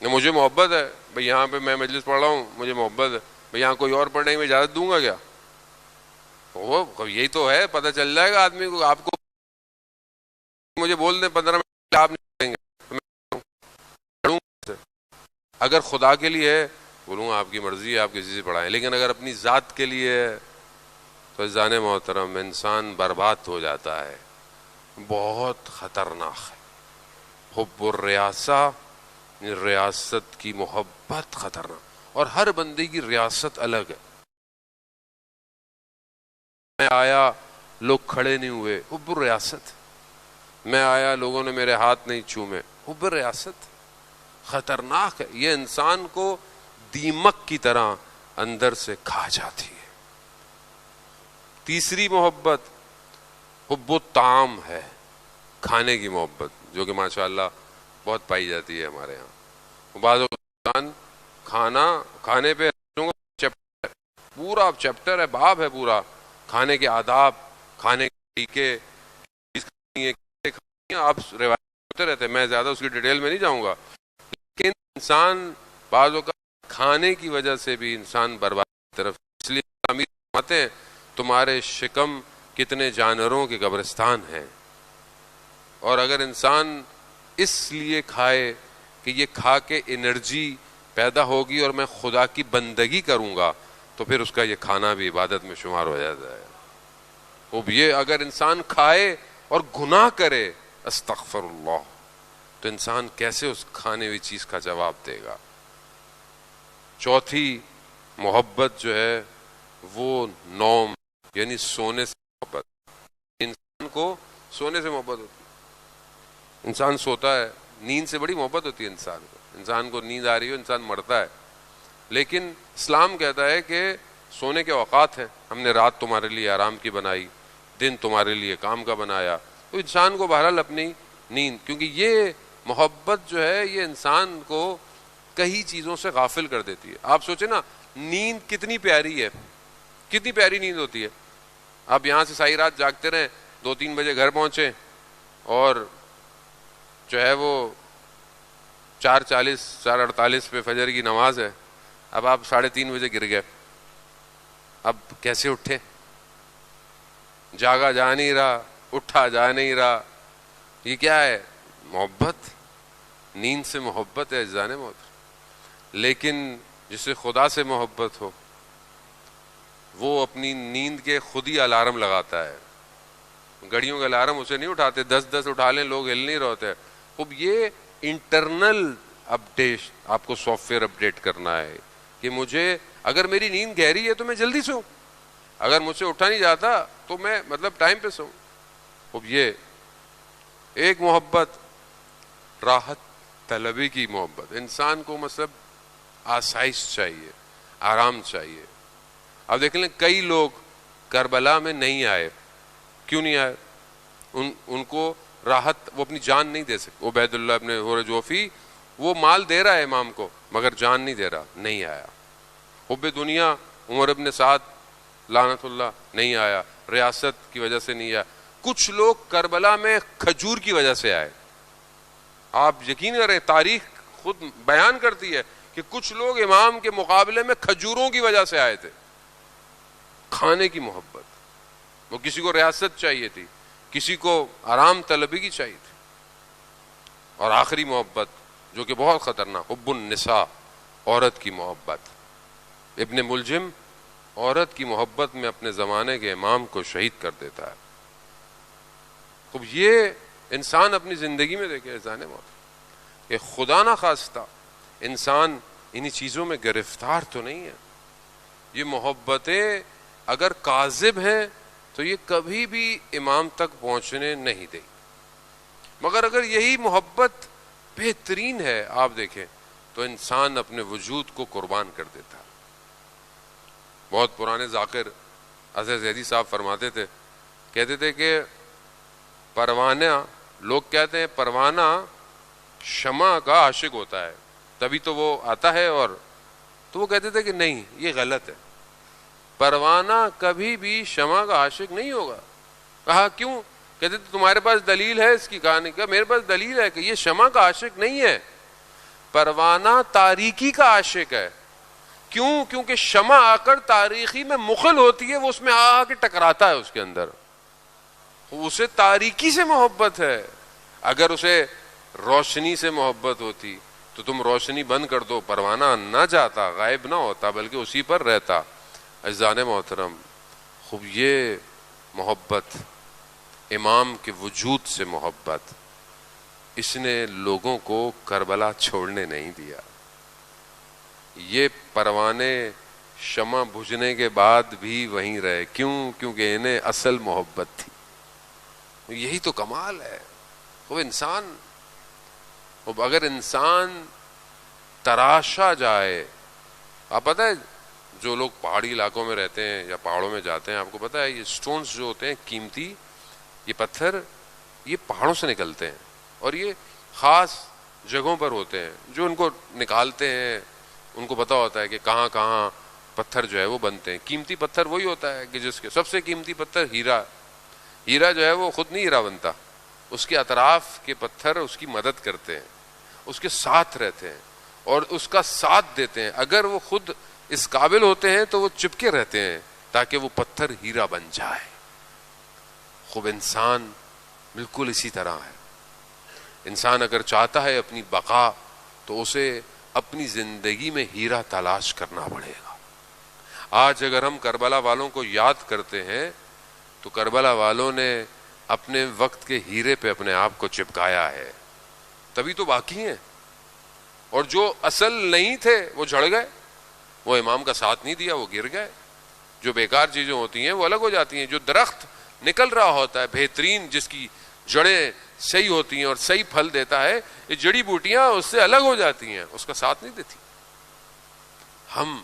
مجھے محبت ہے بھئی, یہاں پہ میں مجلس پڑھ رہا ہوں مجھے محبت ہے بھئی, یہاں کوئی اور پڑھنے میں اجازت دوں گا کیا؟ وہ یہی تو ہے, پتہ چل جائے گا آدمی کو. آپ کو مجھے بول دیں 15 منٹ آپ نہیں پڑھیں گے, اگر خدا کے لیے ہے بولوں آپ کی مرضی ہے, آپ کسی سے پڑھائیں. لیکن اگر اپنی ذات کے لیے ہے تو عزیزان محترم انسان برباد ہو جاتا ہے. بہت خطرناک ہے. حب الریاسہ, ریاست کی محبت خطرناک. اور ہر بندے کی ریاست الگ ہے. میں آیا لوگ کھڑے نہیں ہوئے, حب الریاست. میں آیا لوگوں نے میرے ہاتھ نہیں چومے, حب الریاست. خطرناک ہے. یہ انسان کو دیمک کی طرح اندر سے کھا جاتی ہے. تیسری محبت حب الطعام ہے, کھانے کی محبت, جو کہ ماشاءاللہ بہت پائی جاتی ہے ہمارے یہاں. بعض انسان کھانے پہ پورا چیپٹر ہے, باب ہے پورا, کھانے کے آداب, کھانے کے طریقے, آپ روایت ہوتے رہتے, میں زیادہ اس کی ڈیٹیل میں نہیں جاؤں گا. لیکن انسان بعض اوقات کھانے کی وجہ سے بھی انسان برباد کی طرف. اس لیے امیر فرماتے ہیں تمہارے شکم کتنے جانوروں کے قبرستان ہیں. اور اگر انسان اس لیے کھائے کہ یہ کھا کے انرجی پیدا ہوگی اور میں خدا کی بندگی کروں گا, تو پھر اس کا یہ کھانا بھی عبادت میں شمار ہو جاتا ہے. وہ یہ اگر انسان کھائے اور گناہ کرے استغفر اللہ, تو انسان کیسے اس کھانے ہوئی چیز کا جواب دے گا؟ چوتھی محبت جو ہے وہ نوم, یعنی سونے سے محبت. انسان کو سونے سے محبت ہوتی ہے. انسان سوتا ہے, نیند سے بڑی محبت ہوتی ہے انسان کو. انسان کو نیند آ رہی ہو, انسان مرتا ہے. لیکن اسلام کہتا ہے کہ سونے کے اوقات ہیں. ہم نے رات تمہارے لیے آرام کی بنائی, دن تمہارے لیے کام کا بنایا. تو انسان کو بہرحال اپنی نیند, کیونکہ یہ محبت جو ہے یہ انسان کو کئی چیزوں سے غافل کر دیتی ہے. آپ سوچیں نا, نیند کتنی پیاری ہے, کتنی پیاری نیند ہوتی ہے. آپ یہاں سے ساری رات جاگتے رہیں, 2-3 بجے گھر پہنچے اور جو ہے وہ 4:40 4:48 پہ فجر کی نماز ہے. اب آپ 3:30 بجے گر گئے, اب کیسے اٹھے؟ جاگا جا نہیں رہا, اٹھا جا نہیں رہا. یہ کیا ہے؟ محبت. نیند سے محبت ہے عزیزان محترم. لیکن جسے خدا سے محبت ہو وہ اپنی نیند کے خود ہی الارم لگاتا ہے. گھڑیوں کے الارم اسے نہیں اٹھاتے, 10 اٹھا لیں, لوگ ہل نہیں رہتے. اب یہ انٹرنل اپڈیٹ, آپ کو سافٹ ویئر اپڈیٹ کرنا ہے کہ مجھے اگر میری نیند گہری ہے تو میں جلدی سوؤں, اگر مجھ سے اٹھا نہیں جاتا تو میں ٹائم پہ سوؤں. اب یہ ایک محبت راحت طلبی کی محبت. انسان کو آسائش چاہیے, آرام چاہیے. اب دیکھ لیں کئی لوگ کربلا میں نہیں آئے. کیوں نہیں آئے؟ ان کو راحت, وہ اپنی جان نہیں دے سکتے. عبید اللہ ابن حور جوفی وہ مال دے رہا ہے امام کو مگر جان نہیں دے رہا, نہیں آیا. حب دنیا عمر ابن سعد لعنت اللہ نہیں آیا, ریاست کی وجہ سے نہیں آیا. کچھ لوگ کربلا میں کھجور کی وجہ سے آئے. آپ یقین کریں تاریخ خود بیان کرتی ہے کہ کچھ لوگ امام کے مقابلے میں کھجوروں کی وجہ سے آئے تھے. کھانے کی محبت, وہ کسی کو ریاست چاہیے تھی, کسی کو آرام طلبی کی چاہیے تھی. اور آخری محبت جو کہ بہت خطرناک, حب النساء, عورت کی محبت. ابن ملجم عورت کی محبت میں اپنے زمانے کے امام کو شہید کر دیتا ہے. خب یہ انسان اپنی زندگی میں دیکھے اذان موت کہ خدا نہ خواستہ انسان انہی چیزوں میں گرفتار تو نہیں ہے. یہ محبتیں اگر کاذب ہیں تو یہ کبھی بھی امام تک پہنچنے نہیں دیں. مگر اگر یہی محبت بہترین ہے, آپ دیکھیں تو انسان اپنے وجود کو قربان کر دیتا ہے. بہت پرانے ذاکر اظہر زیدی صاحب فرماتے تھے, کہتے تھے کہ پروانہ, لوگ کہتے ہیں پروانہ شمع کا عاشق ہوتا ہے تبھی تو وہ آتا ہے, اور تو وہ کہتے تھے کہ نہیں, یہ غلط ہے. پروانہ کبھی بھی شمع کا عاشق نہیں ہوگا. کہا کیوں؟ کہتے تھے تمہارے پاس دلیل ہے اس کی؟ کہانی کا میرے پاس دلیل ہے کہ یہ شمع کا عاشق نہیں ہے, پروانہ تاریکی کا عاشق ہے. کیوں؟ کیونکہ شمع آ کر تاریکی میں مخل ہوتی ہے, وہ اس میں آ کے ٹکراتا ہے, اس کے اندر اسے تاریکی سے محبت ہے. اگر اسے روشنی سے محبت ہوتی تو تم روشنی بند کر دو, پروانہ نہ جاتا, غائب نہ ہوتا, بلکہ اسی پر رہتا. عزیزان محترم, خوب یہ محبت, امام کے وجود سے محبت, اس نے لوگوں کو کربلا چھوڑنے نہیں دیا. یہ پروانے شمع بجھنے کے بعد بھی وہیں رہے. کیوں؟ کیونکہ انہیں اصل محبت تھی. یہی تو کمال ہے. وہ انسان, اگر انسان تراشا جائے, آپ پتہ ہے جو لوگ پہاڑی علاقوں میں رہتے ہیں یا پہاڑوں میں جاتے ہیں, آپ کو پتہ ہے یہ سٹونز جو ہوتے ہیں قیمتی, یہ پتھر یہ پہاڑوں سے نکلتے ہیں, اور یہ خاص جگہوں پر ہوتے ہیں. جو ان کو نکالتے ہیں ان کو پتہ ہوتا ہے کہ کہاں کہاں پتھر جو ہے وہ بنتے ہیں. قیمتی پتھر وہی ہوتا ہے کہ جس کے سب سے قیمتی پتھر ہیرا. ہیرا جو ہے وہ خود نہیں ہیرا بنتا, اس کے اطراف کے پتھر اس کی مدد کرتے ہیں, اس کے ساتھ رہتے ہیں اور اس کا ساتھ دیتے ہیں. اگر وہ خود اس قابل ہوتے ہیں تو وہ چپکے رہتے ہیں تاکہ وہ پتھر ہیرا بن جائے. خوب انسان بالکل اسی طرح ہے. انسان اگر چاہتا ہے اپنی بقا تو اسے اپنی زندگی میں ہیرا تلاش کرنا پڑے گا. آج اگر ہم کربلا والوں کو یاد کرتے ہیں تو کربلا والوں نے اپنے وقت کے ہیرے پہ اپنے آپ کو چپکایا ہے, تبھی تو باقی ہیں. اور جو اصل نہیں تھے وہ جھڑ گئے, وہ امام کا ساتھ نہیں دیا, وہ گر گئے. جو بیکار چیزیں ہوتی ہیں وہ الگ ہو جاتی ہیں. جو درخت نکل رہا ہوتا ہے بہترین, جس کی جڑیں صحیح ہوتی ہیں اور صحیح پھل دیتا ہے, یہ جڑی بوٹیاں اس سے الگ ہو جاتی ہیں, اس کا ساتھ نہیں دیتی. ہم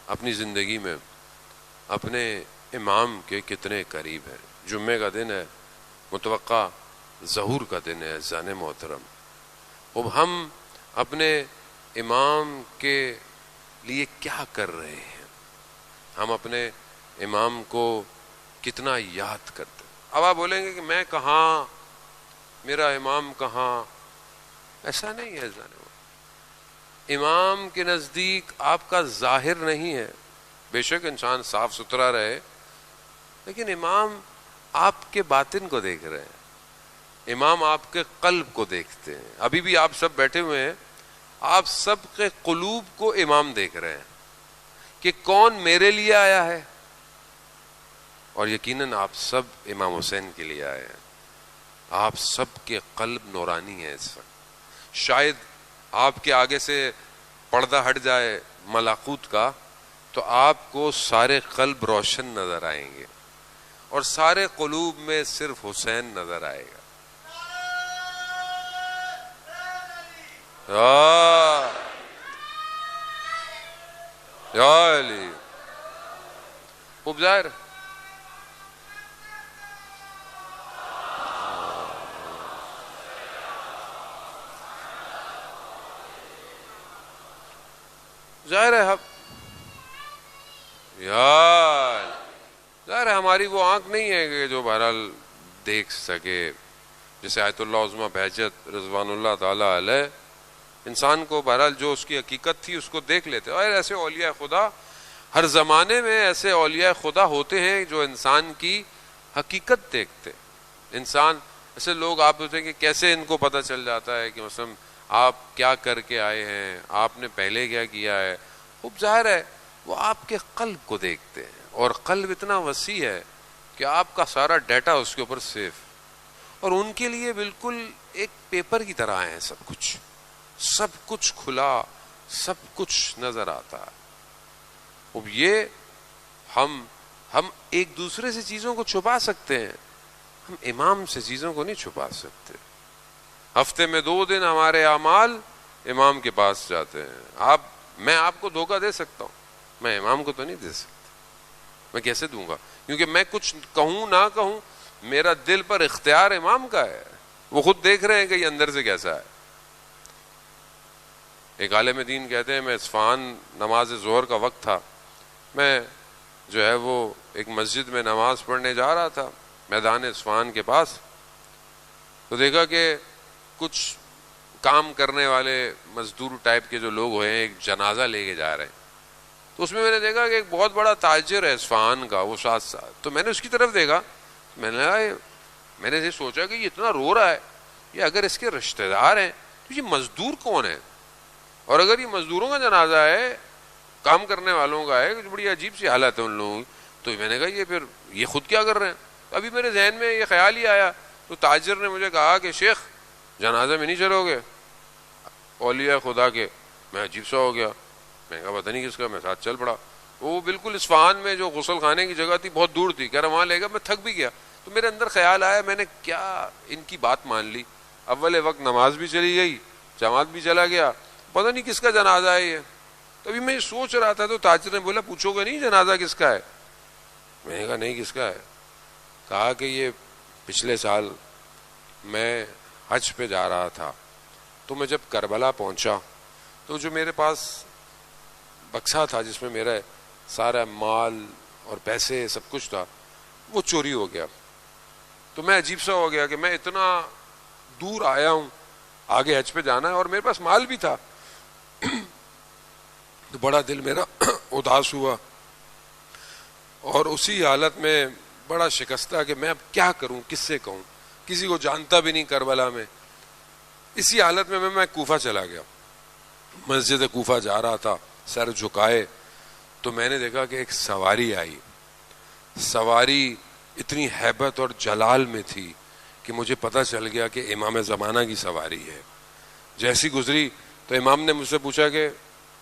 اپنی زندگی میں اپنے امام کے کتنے قریب ہیں. جمعے کا دن ہے, متوقع ظہور کا دن ہے. عزیزان محترم, اب ہم اپنے امام کے لیے کیا کر رہے ہیں؟ ہم اپنے امام کو کتنا یاد کرتے ہیں؟ اب آپ بولیں گے کہ میں کہاں, میرا امام کہاں. ایسا نہیں ہے. امام کے نزدیک آپ کا ظاہر نہیں ہے, بے شک انسان صاف ستھرا رہے, لیکن امام آپ کے باطن کو دیکھ رہے ہیں. امام آپ کے قلب کو دیکھتے ہیں. ابھی بھی آپ سب بیٹھے ہوئے ہیں, آپ سب کے قلوب کو امام دیکھ رہے ہیں کہ کون میرے لیے آیا ہے, اور یقیناً آپ سب امام حسین کے لیے آئے ہیں. آپ سب کے قلب نورانی ہیں اس وقت. شاید آپ کے آگے سے پردہ ہٹ جائے ملاکوت کا تو آپ کو سارے قلب روشن نظر آئیں گے, اور سارے قلوب میں صرف حسین نظر آئے گا. یا علی خوب ظاہر. ظاہر ہے ظاہر ہے ہماری وہ آنکھ نہیں ہے کہ جو بہرحال دیکھ سکے. جیسے آیت اللہ عظمہ بہجت رضوان اللہ تعالیٰ علیہ انسان کو بہرحال جو اس کی حقیقت تھی اس کو دیکھ لیتے. اور ایسے اولیاء خدا ہر زمانے میں ایسے اولیاء خدا ہوتے ہیں جو انسان کی حقیقت دیکھتے. انسان ایسے لوگ آپ ہوتے ہیں کہ کیسے ان کو پتہ چل جاتا ہے کہ مثلا آپ کیا کر کے آئے ہیں, آپ نے پہلے کیا کیا ہے. خوب ظاہر ہے وہ آپ کے قلب کو دیکھتے ہیں, اور قلب اتنا وسیع ہے کہ آپ کا سارا ڈیٹا اس کے اوپر سیف, اور ان کے لیے بالکل ایک پیپر کی طرح ہے. سب کچھ کھلا, سب کچھ نظر آتا ہے. اب یہ ہم ایک دوسرے سے چیزوں کو چھپا سکتے ہیں, ہم امام سے چیزوں کو نہیں چھپا سکتے. ہفتے میں 2 دن ہمارے اعمال امام کے پاس جاتے ہیں. میں آپ کو دھوکہ دے سکتا ہوں, میں امام کو تو نہیں دے سکتا. میں کیسے دوں گا؟ کیونکہ میں کچھ کہوں نہ کہوں میرا دل پر اختیار امام کا ہے. وہ خود دیکھ رہے ہیں کہ یہ اندر سے کیسا ہے. ایک عالم دین کہتے ہیں, میں اصفہان نماز ظہر کا وقت تھا, میں جو ہے وہ ایک مسجد میں نماز پڑھنے جا رہا تھا میدان اصفہان کے پاس. تو دیکھا کہ کچھ کام کرنے والے مزدور ٹائپ کے جو لوگ ہوئے ہیں ایک جنازہ لے کے جا رہے ہیں. تو اس میں نے دیکھا کہ ایک بہت بڑا تاجر ہے اصفہان کا, وہ ساتھ. تو میں نے اس کی طرف دیکھا, میں نے یہ سوچا کہ یہ اتنا رو رہا ہے, یہ اگر اس کے رشتہ دار ہیں تو یہ مزدور کون ہے؟ اور اگر یہ مزدوروں کا جنازہ ہے, کام کرنے والوں کا ہے, بڑی عجیب سی حالت ہے ان لوگوں کی. تو میں نے کہا یہ خود کیا کر رہے ہیں؟ ابھی میرے ذہن میں یہ خیال ہی آیا. تو تاجر نے مجھے کہا کہ شیخ جنازہ میں نہیں چلو گے اولیاء خدا کے؟ میں عجیب سا ہو گیا, میں نے کہا پتہ نہیں کس کا. میں ساتھ چل پڑا. وہ بالکل اصفہان میں جو غسل خانے کی جگہ تھی بہت دور تھی, کہہ رہا وہاں لے گا. میں تھک بھی گیا. تو میرے اندر خیال آیا, میں نے کیا ان کی بات مان لی. اول وقت نماز بھی چلی گئی, جماعت بھی چلا گیا, پتہ نہیں کس کا جنازہ ہے یہ. تبھی میں سوچ رہا تھا تو تاجر نے بولا پوچھو گے نہیں جنازہ کس کا ہے؟ میں نے کہا نہیں کس کا ہے. کہا کہ یہ پچھلے سال میں حج پہ جا رہا تھا, تو میں جب کربلا پہنچا تو جو میرے پاس بکسا تھا جس میں میرا سارا مال اور پیسے سب کچھ تھا وہ چوری ہو گیا. تو میں عجیب سا ہو گیا کہ میں اتنا دور آیا ہوں, آگے حج پہ جانا ہے, اور میرے پاس مال بھی تھا. تو بڑا دل میرا اداس ہوا, اور اسی حالت میں بڑا شکستہ کہ میں اب کیا کروں, کس سے کہوں, کسی کو جانتا بھی نہیں کربلا میں. اسی حالت میں میں کوفہ چلا گیا. مسجد کوفہ جا رہا تھا سر جھکائے, تو میں نے دیکھا کہ ایک سواری آئی. سواری اتنی ہیبت اور جلال میں تھی کہ مجھے پتہ چل گیا کہ امام زمانہ کی سواری ہے. جیسی گزری تو امام نے مجھ سے پوچھا کہ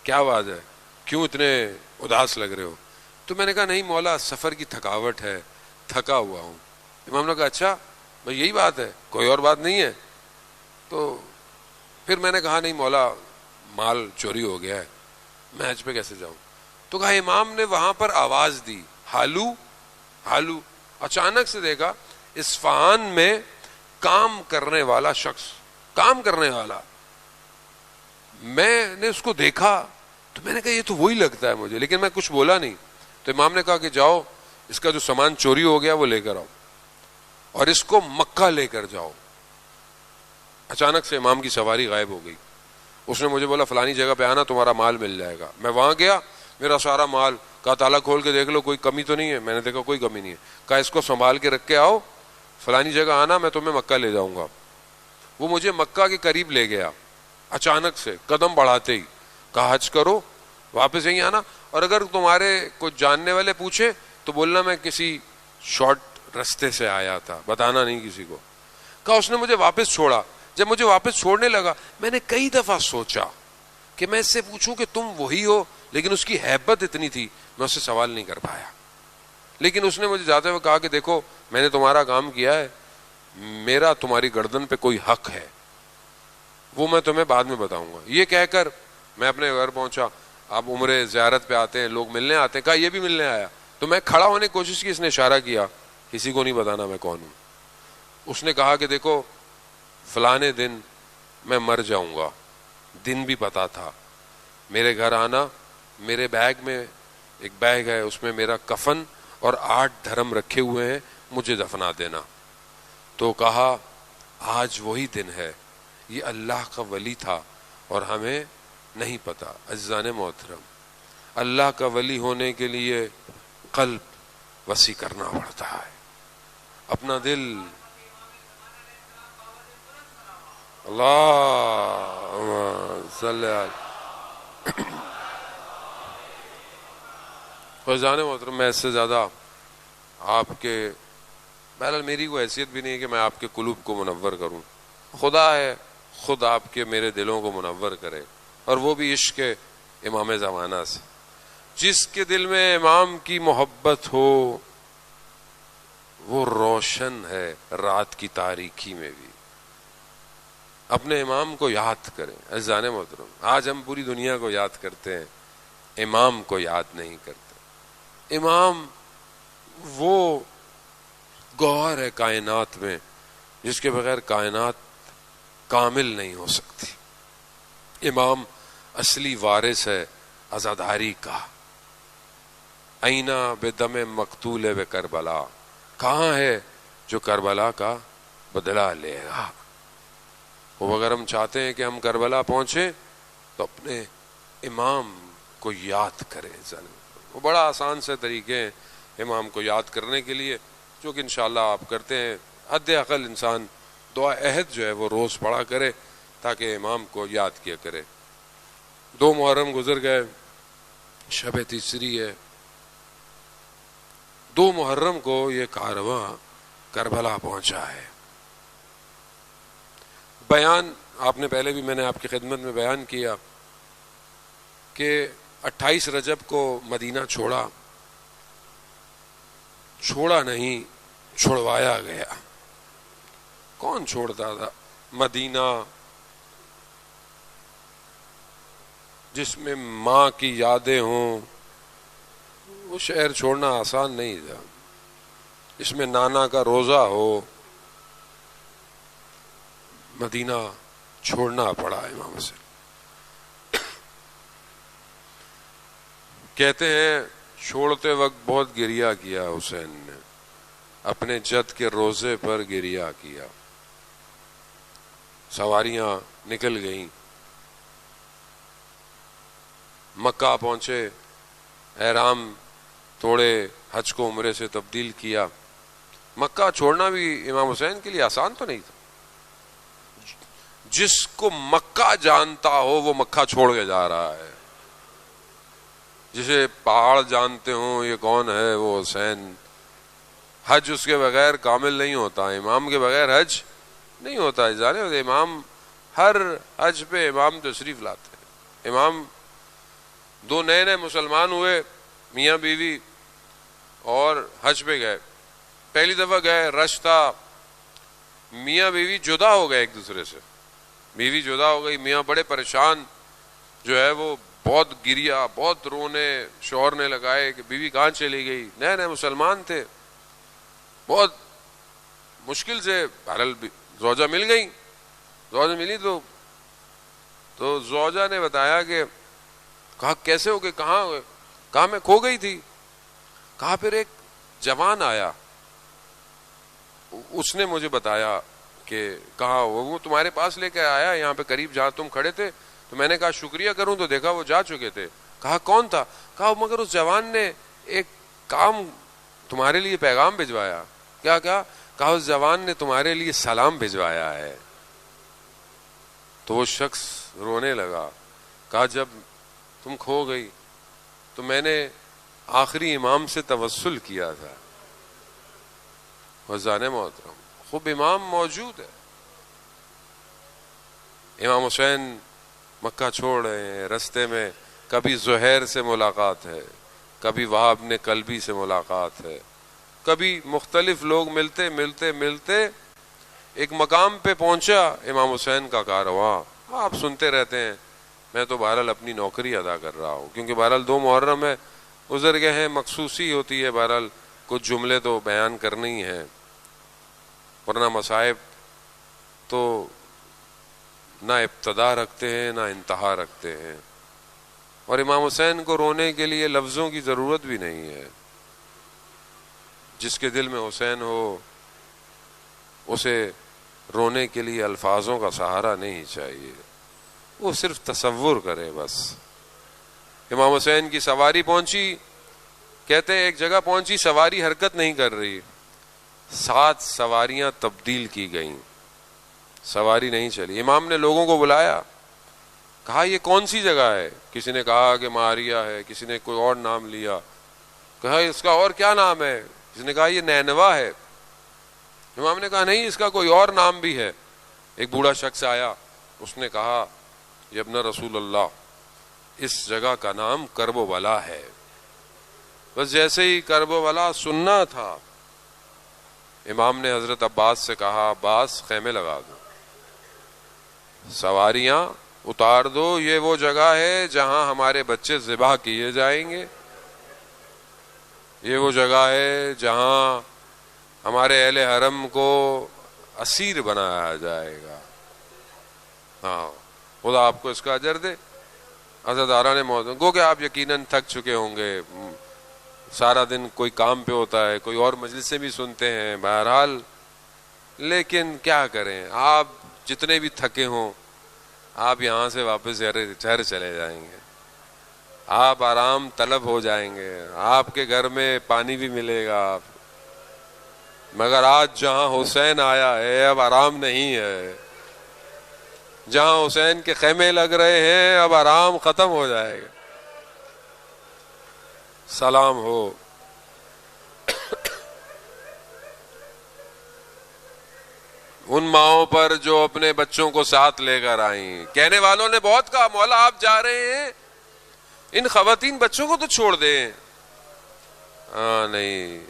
کیا بات ہے, کیوں اتنے اداس لگ رہے ہو؟ تو میں نے کہا نہیں مولا, سفر کی تھکاوٹ ہے, تھکا ہوا ہوں. امام نے کہا اچھا بھائی یہی بات ہے, کوئی اور بات نہیں ہے؟ تو پھر میں نے کہا نہیں مولا, مال چوری ہو گیا ہے, میں حج پہ کیسے جاؤں؟ تو کہا امام نے وہاں پر آواز دی, ہالو ہالو. اچانک سے دیکھا اصفہان میں کام کرنے والا شخص, کام کرنے والا, میں نے اس کو دیکھا تو میں نے کہا یہ تو وہی لگتا ہے مجھے, لیکن میں کچھ بولا نہیں. تو امام نے کہا کہ جاؤ اس کا جو سامان چوری ہو گیا وہ لے کر آؤ, اور اس کو مکہ لے کر جاؤ. اچانک سے امام کی سواری غائب ہو گئی. اس نے مجھے بولا فلانی جگہ پہ آنا, تمہارا مال مل جائے گا. میں وہاں گیا, میرا سارا مال, کہا تالا کھول کے دیکھ لو کوئی کمی تو نہیں ہے. میں نے دیکھا کوئی کمی نہیں ہے. کہا اس کو سنبھال کے رکھ کے آؤ, فلانی جگہ آنا, میں تمہیں مکہ لے جاؤں گا. وہ مجھے مکہ کے قریب لے گیا اچانک سے, قدم بڑھاتے ہی. کہا حج کرو, واپس یہیں آنا, اور اگر تمہارے کچھ جاننے والے پوچھے تو بولنا میں کسی شارٹ رستے سے آیا تھا, بتانا نہیں کسی کو. کہا اس نے مجھے واپس چھوڑا. جب مجھے واپس چھوڑنے لگا میں نے کئی دفعہ سوچا کہ میں اس سے پوچھوں کہ تم وہی ہو, لیکن اس کی ہیبت اتنی تھی میں اس سے سوال نہیں کر پایا. لیکن اس نے مجھے جاتے ہوئے کہا کہ دیکھو میں نے تمہارا کام کیا ہے, میرا تمہاری گردن پہ کوئی حق ہے, وہ میں تمہیں بعد میں بتاؤں گا. یہ کہہ کر میں اپنے گھر پہنچا. آپ عمرے زیارت پہ آتے ہیں, لوگ ملنے آتے ہیں. کہا یہ بھی ملنے آیا. تو میں کھڑا ہونے کی کوشش کی, اس نے اشارہ کیا کسی کو نہیں بتانا میں کون ہوں. اس نے کہا کہ دیکھو فلانے دن میں مر جاؤں گا, دن بھی پتا تھا. میرے گھر آنا, میرے بیگ میں ایک بیگ ہے, اس میں میرا کفن اور 8 دھرم رکھے ہوئے ہیں, مجھے دفنا دینا. تو کہا آج وہی دن ہے، یہ اللہ کا ولی تھا اور ہمیں نہیں پتا۔ عزیزان محترم، اللہ کا ولی ہونے کے لیے قلب وسیع کرنا پڑتا ہے، اپنا دل۔ اللہ صلی اللہ۔ عزیزان محترم، میں اس سے زیادہ آپ کے، بہرحال میری کوئی حیثیت بھی نہیں ہے کہ میں آپ کے قلوب کو منور کروں، خدا ہے خود آپ کے میرے دلوں کو منور کرے، اور وہ بھی عشق امام زمانہ سے۔ جس کے دل میں امام کی محبت ہو وہ روشن ہے رات کی تاریکی میں بھی۔ اپنے امام کو یاد کریں عزیزان محترم۔ آج ہم پوری دنیا کو یاد کرتے ہیں، امام کو یاد نہیں کرتے۔ امام وہ گوہر ہے کائنات میں جس کے بغیر کائنات کامل نہیں ہو سکتی۔ امام اصلی وارث ہے عزاداری کا۔ اینا بدم مقتول بے کربلا، کہاں ہے جو کربلا کا بدلہ لے گا؟ وہ اگر ہم چاہتے ہیں کہ ہم کربلا پہنچیں تو اپنے امام کو یاد کریں۔ وہ بڑا آسان سے طریقے ہیں امام کو یاد کرنے کے لیے، جو کہ انشاءاللہ آپ کرتے ہیں۔ حد اقل انسان دعا عہد جو ہے وہ روز پڑھا کرے تاکہ امام کو یاد کیا کرے۔ 2 محرم گزر گئے، شب تیسری ہے۔ 2 محرم کو یہ کارواں کربلا پہنچا ہے۔ بیان آپ نے پہلے بھی میں نے آپ کی خدمت میں بیان کیا کہ 28 رجب کو مدینہ چھوڑا نہیں، چھڑوایا گیا۔ کون چھوڑتا تھا؟ مدینہ جس میں ماں کی یادیں ہوں، وہ شہر چھوڑنا آسان نہیں تھا۔ اس میں نانا کا روزہ ہو، مدینہ چھوڑنا پڑا امام سے۔ کہتے ہیں چھوڑتے وقت بہت گریہ کیا حسین نے، اپنے جد کے روزے پر گریہ کیا۔ سواریاں نکل گئیں، مکہ پہنچے، احرام توڑے، حج کو عمرے سے تبدیل کیا۔ مکہ چھوڑنا بھی امام حسین کے لیے آسان تو نہیں تھا۔ جس کو مکہ جانتا ہو وہ مکہ چھوڑ کے جا رہا ہے۔ جسے پہاڑ جانتے ہوں یہ کون ہے، وہ حسین۔ حج اس کے بغیر کامل نہیں ہوتا، امام کے بغیر حج نہیں ہوتا۔ جانے امام ہر حج پہ امام تشریف لاتے ہیں۔ امام 2 نئے مسلمان ہوئے، میاں بیوی، اور حج پہ گئے۔ پہلی دفعہ گئے، رش تھا، میاں بیوی جدا ہو گئے ایک دوسرے سے۔ بیوی جدا ہو گئی، میاں بڑے پریشان، جو ہے وہ بہت گریا، بہت رونے، شوہر نے لگائے کہ بیوی کہاں چلی گئی۔ نئے مسلمان تھے، بہت مشکل سے بہرحال زوجہ مل گئی۔ زوجہ ملی تو زوجہ نے بتایا کہ کہا کیسے ہو گئے، کہاں ہوئے؟ کہا میں کھو گئی تھی۔ کہا پھر ایک جوان آیا، اس نے مجھے بتایا کہ کہاں وہ تمہارے پاس لے کے آیا یہاں پہ قریب جہاں تم کھڑے تھے، تو میں نے کہا شکریہ کروں تو دیکھا وہ جا چکے تھے۔ کہا کون تھا؟ کہا مگر اس جوان نے ایک کام تمہارے لیے پیغام بھجوایا۔ کیا؟ کہا اس جوان نے تمہارے لیے سلام بھجوایا ہے۔ تو وہ شخص رونے لگا، کہا جب تم کھو گئی تو میں نے آخری امام سے توسل کیا تھا۔ عزیزان محترم، خوب امام موجود ہے۔ امام حسین مکہ چھوڑ رہے ہیں، رستے میں کبھی زہیر سے ملاقات ہے، کبھی وہاب بن کلبی سے ملاقات ہے، کبھی مختلف لوگ ملتے ایک مقام پہ پہنچا امام حسین کا کارواں۔ آپ سنتے رہتے ہیں، میں تو بہرحال اپنی نوکری ادا کر رہا ہوں، کیونکہ بہرحال 2 محرم ہے، گزر گئے ہیں، مخصوصی ہوتی ہے، بہرحال کچھ جملے تو بیان کرنے ہی ہیں، ورنہ مصائب تو نہ ابتدا رکھتے ہیں نہ انتہا رکھتے ہیں۔ اور امام حسین کو رونے کے لیے لفظوں کی ضرورت بھی نہیں ہے۔ جس کے دل میں حسین ہو اسے رونے کے لیے الفاظوں کا سہارا نہیں چاہیے، وہ صرف تصور کرے بس۔ امام حسین کی سواری پہنچی، کہتے ایک جگہ پہنچی سواری حرکت نہیں کر رہی، 7 سواریاں تبدیل کی گئیں، سواری نہیں چلی۔ امام نے لوگوں کو بلایا، کہا یہ کون سی جگہ ہے؟ کسی نے کہا کہ ماریا ہے، کسی نے کوئی اور نام لیا، کہا اس کا اور کیا نام ہے؟ کسی نے کہا یہ نینوا ہے۔ امام نے کہا نہیں، اس کا کوئی اور نام بھی ہے۔ ایک بوڑھا شخص آیا، اس نے کہا یہ ابن رسول اللہ، اس جگہ کا نام کرب و بلا ہے۔ بس جیسے ہی کرب و بلا سننا تھا، امام نے حضرت عباس سے کہا عباس خیمے لگا دو، سواریاں اتار دو، یہ وہ جگہ ہے جہاں ہمارے بچے ذبح کیے جائیں گے، یہ وہ جگہ ہے جہاں ہمارے اہل حرم کو اسیر بنایا جائے گا۔ ہاں خدا آپ کو اس کا اجر دے۔ عزاداران موجود گو کہ آپ یقیناً تھک چکے ہوں گے، سارا دن کوئی کام پہ ہوتا ہے، کوئی اور مجلسیں بھی سنتے ہیں، بہرحال لیکن کیا کریں، آپ جتنے بھی تھکے ہوں آپ یہاں سے واپس گھر چلے جائیں گے، آپ آرام طلب ہو جائیں گے، آپ کے گھر میں پانی بھی ملے گا، مگر آج جہاں حسین آیا ہے اب آرام نہیں ہے، جہاں حسین کے خیمے لگ رہے ہیں اب آرام ختم ہو جائے گا۔ سلام ہو۔ ان ماؤں پر جو اپنے بچوں کو ساتھ لے کر آئیں۔ کہنے والوں نے بہت کہا مولا آپ جا رہے ہیں، ان خواتین بچوں کو تو چھوڑ دیں۔ نہیں،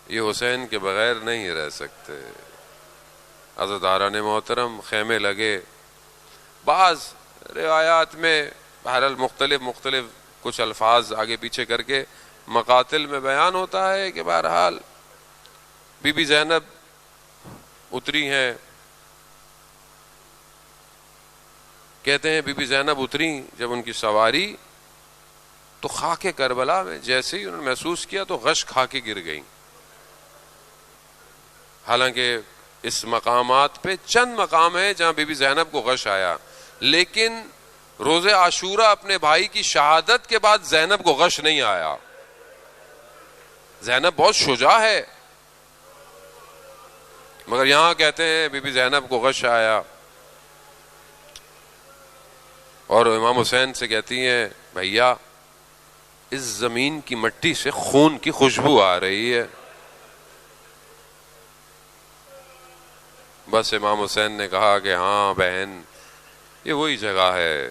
یہ حسین کے بغیر نہیں رہ سکتے۔ عزاداران محترم خیمے لگے، بعض روایات میں بہرحال مختلف کچھ الفاظ آگے پیچھے کر کے مقاتل میں بیان ہوتا ہے کہ بہرحال بی بی زینب اتری ہیں، کہتے ہیں بی بی زینب اتری جب ان کی سواری تو خاک کربلا میں جیسے ہی انہوں نے محسوس کیا تو غش کھا کے گر گئیں۔ حالانکہ اس مقامات پہ چند مقام ہیں جہاں بی بی زینب کو غش آیا، لیکن روز عاشورہ اپنے بھائی کی شہادت کے بعد زینب کو غش نہیں آیا۔ زینب بہت شجاع ہے، مگر یہاں کہتے ہیں بی بی زینب کو غش آیا اور امام حسین سے کہتی ہیں بھیا اس زمین کی مٹی سے خون کی خوشبو آ رہی ہے۔ بس امام حسین نے کہا کہ ہاں بہن، یہ وہی جگہ ہے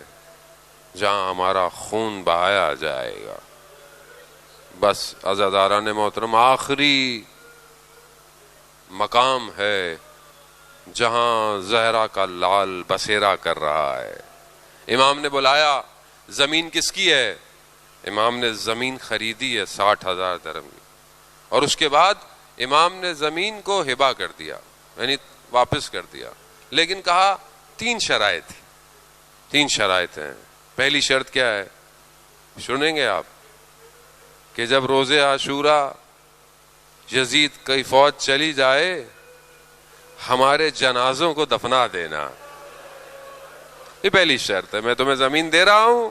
جہاں ہمارا خون بہایا جائے گا۔ بس عزاداران محترم آخری مقام ہے جہاں زہرا کا لال بسیرا کر رہا ہے۔ امام نے بلایا، زمین کس کی ہے؟ امام نے زمین خریدی ہے 60,000 درہم کی، اور اس کے بعد امام نے زمین کو ہبہ کر دیا، یعنی واپس کر دیا، لیکن کہا 3 شرائط ہیں۔ پہلی شرط کیا ہے سنیں گے آپ، کہ جب روز عاشورہ یزید کی فوج چلی جائے ہمارے جنازوں کو دفنا دینا، یہ پہلی شرط ہے۔ میں تمہیں زمین دے رہا ہوں،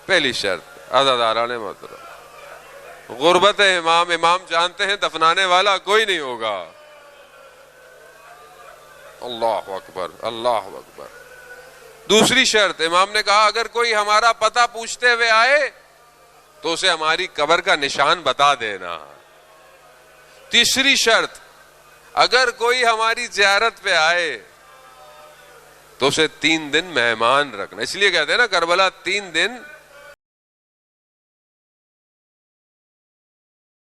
پہلی شرط۔ عزاداران محترم غربت ہے امام جانتے ہیں دفنانے والا کوئی نہیں ہوگا۔ اللہ اکبر، اللہ اکبر۔ دوسری شرط امام نے کہا اگر کوئی ہمارا پتہ پوچھتے ہوئے آئے تو اسے ہماری قبر کا نشان بتا دینا۔ تیسری شرط اگر کوئی ہماری زیارت پہ آئے تو اسے 3 دن مہمان رکھنا۔ اس لیے کہتے ہیں نا کربلا 3 دن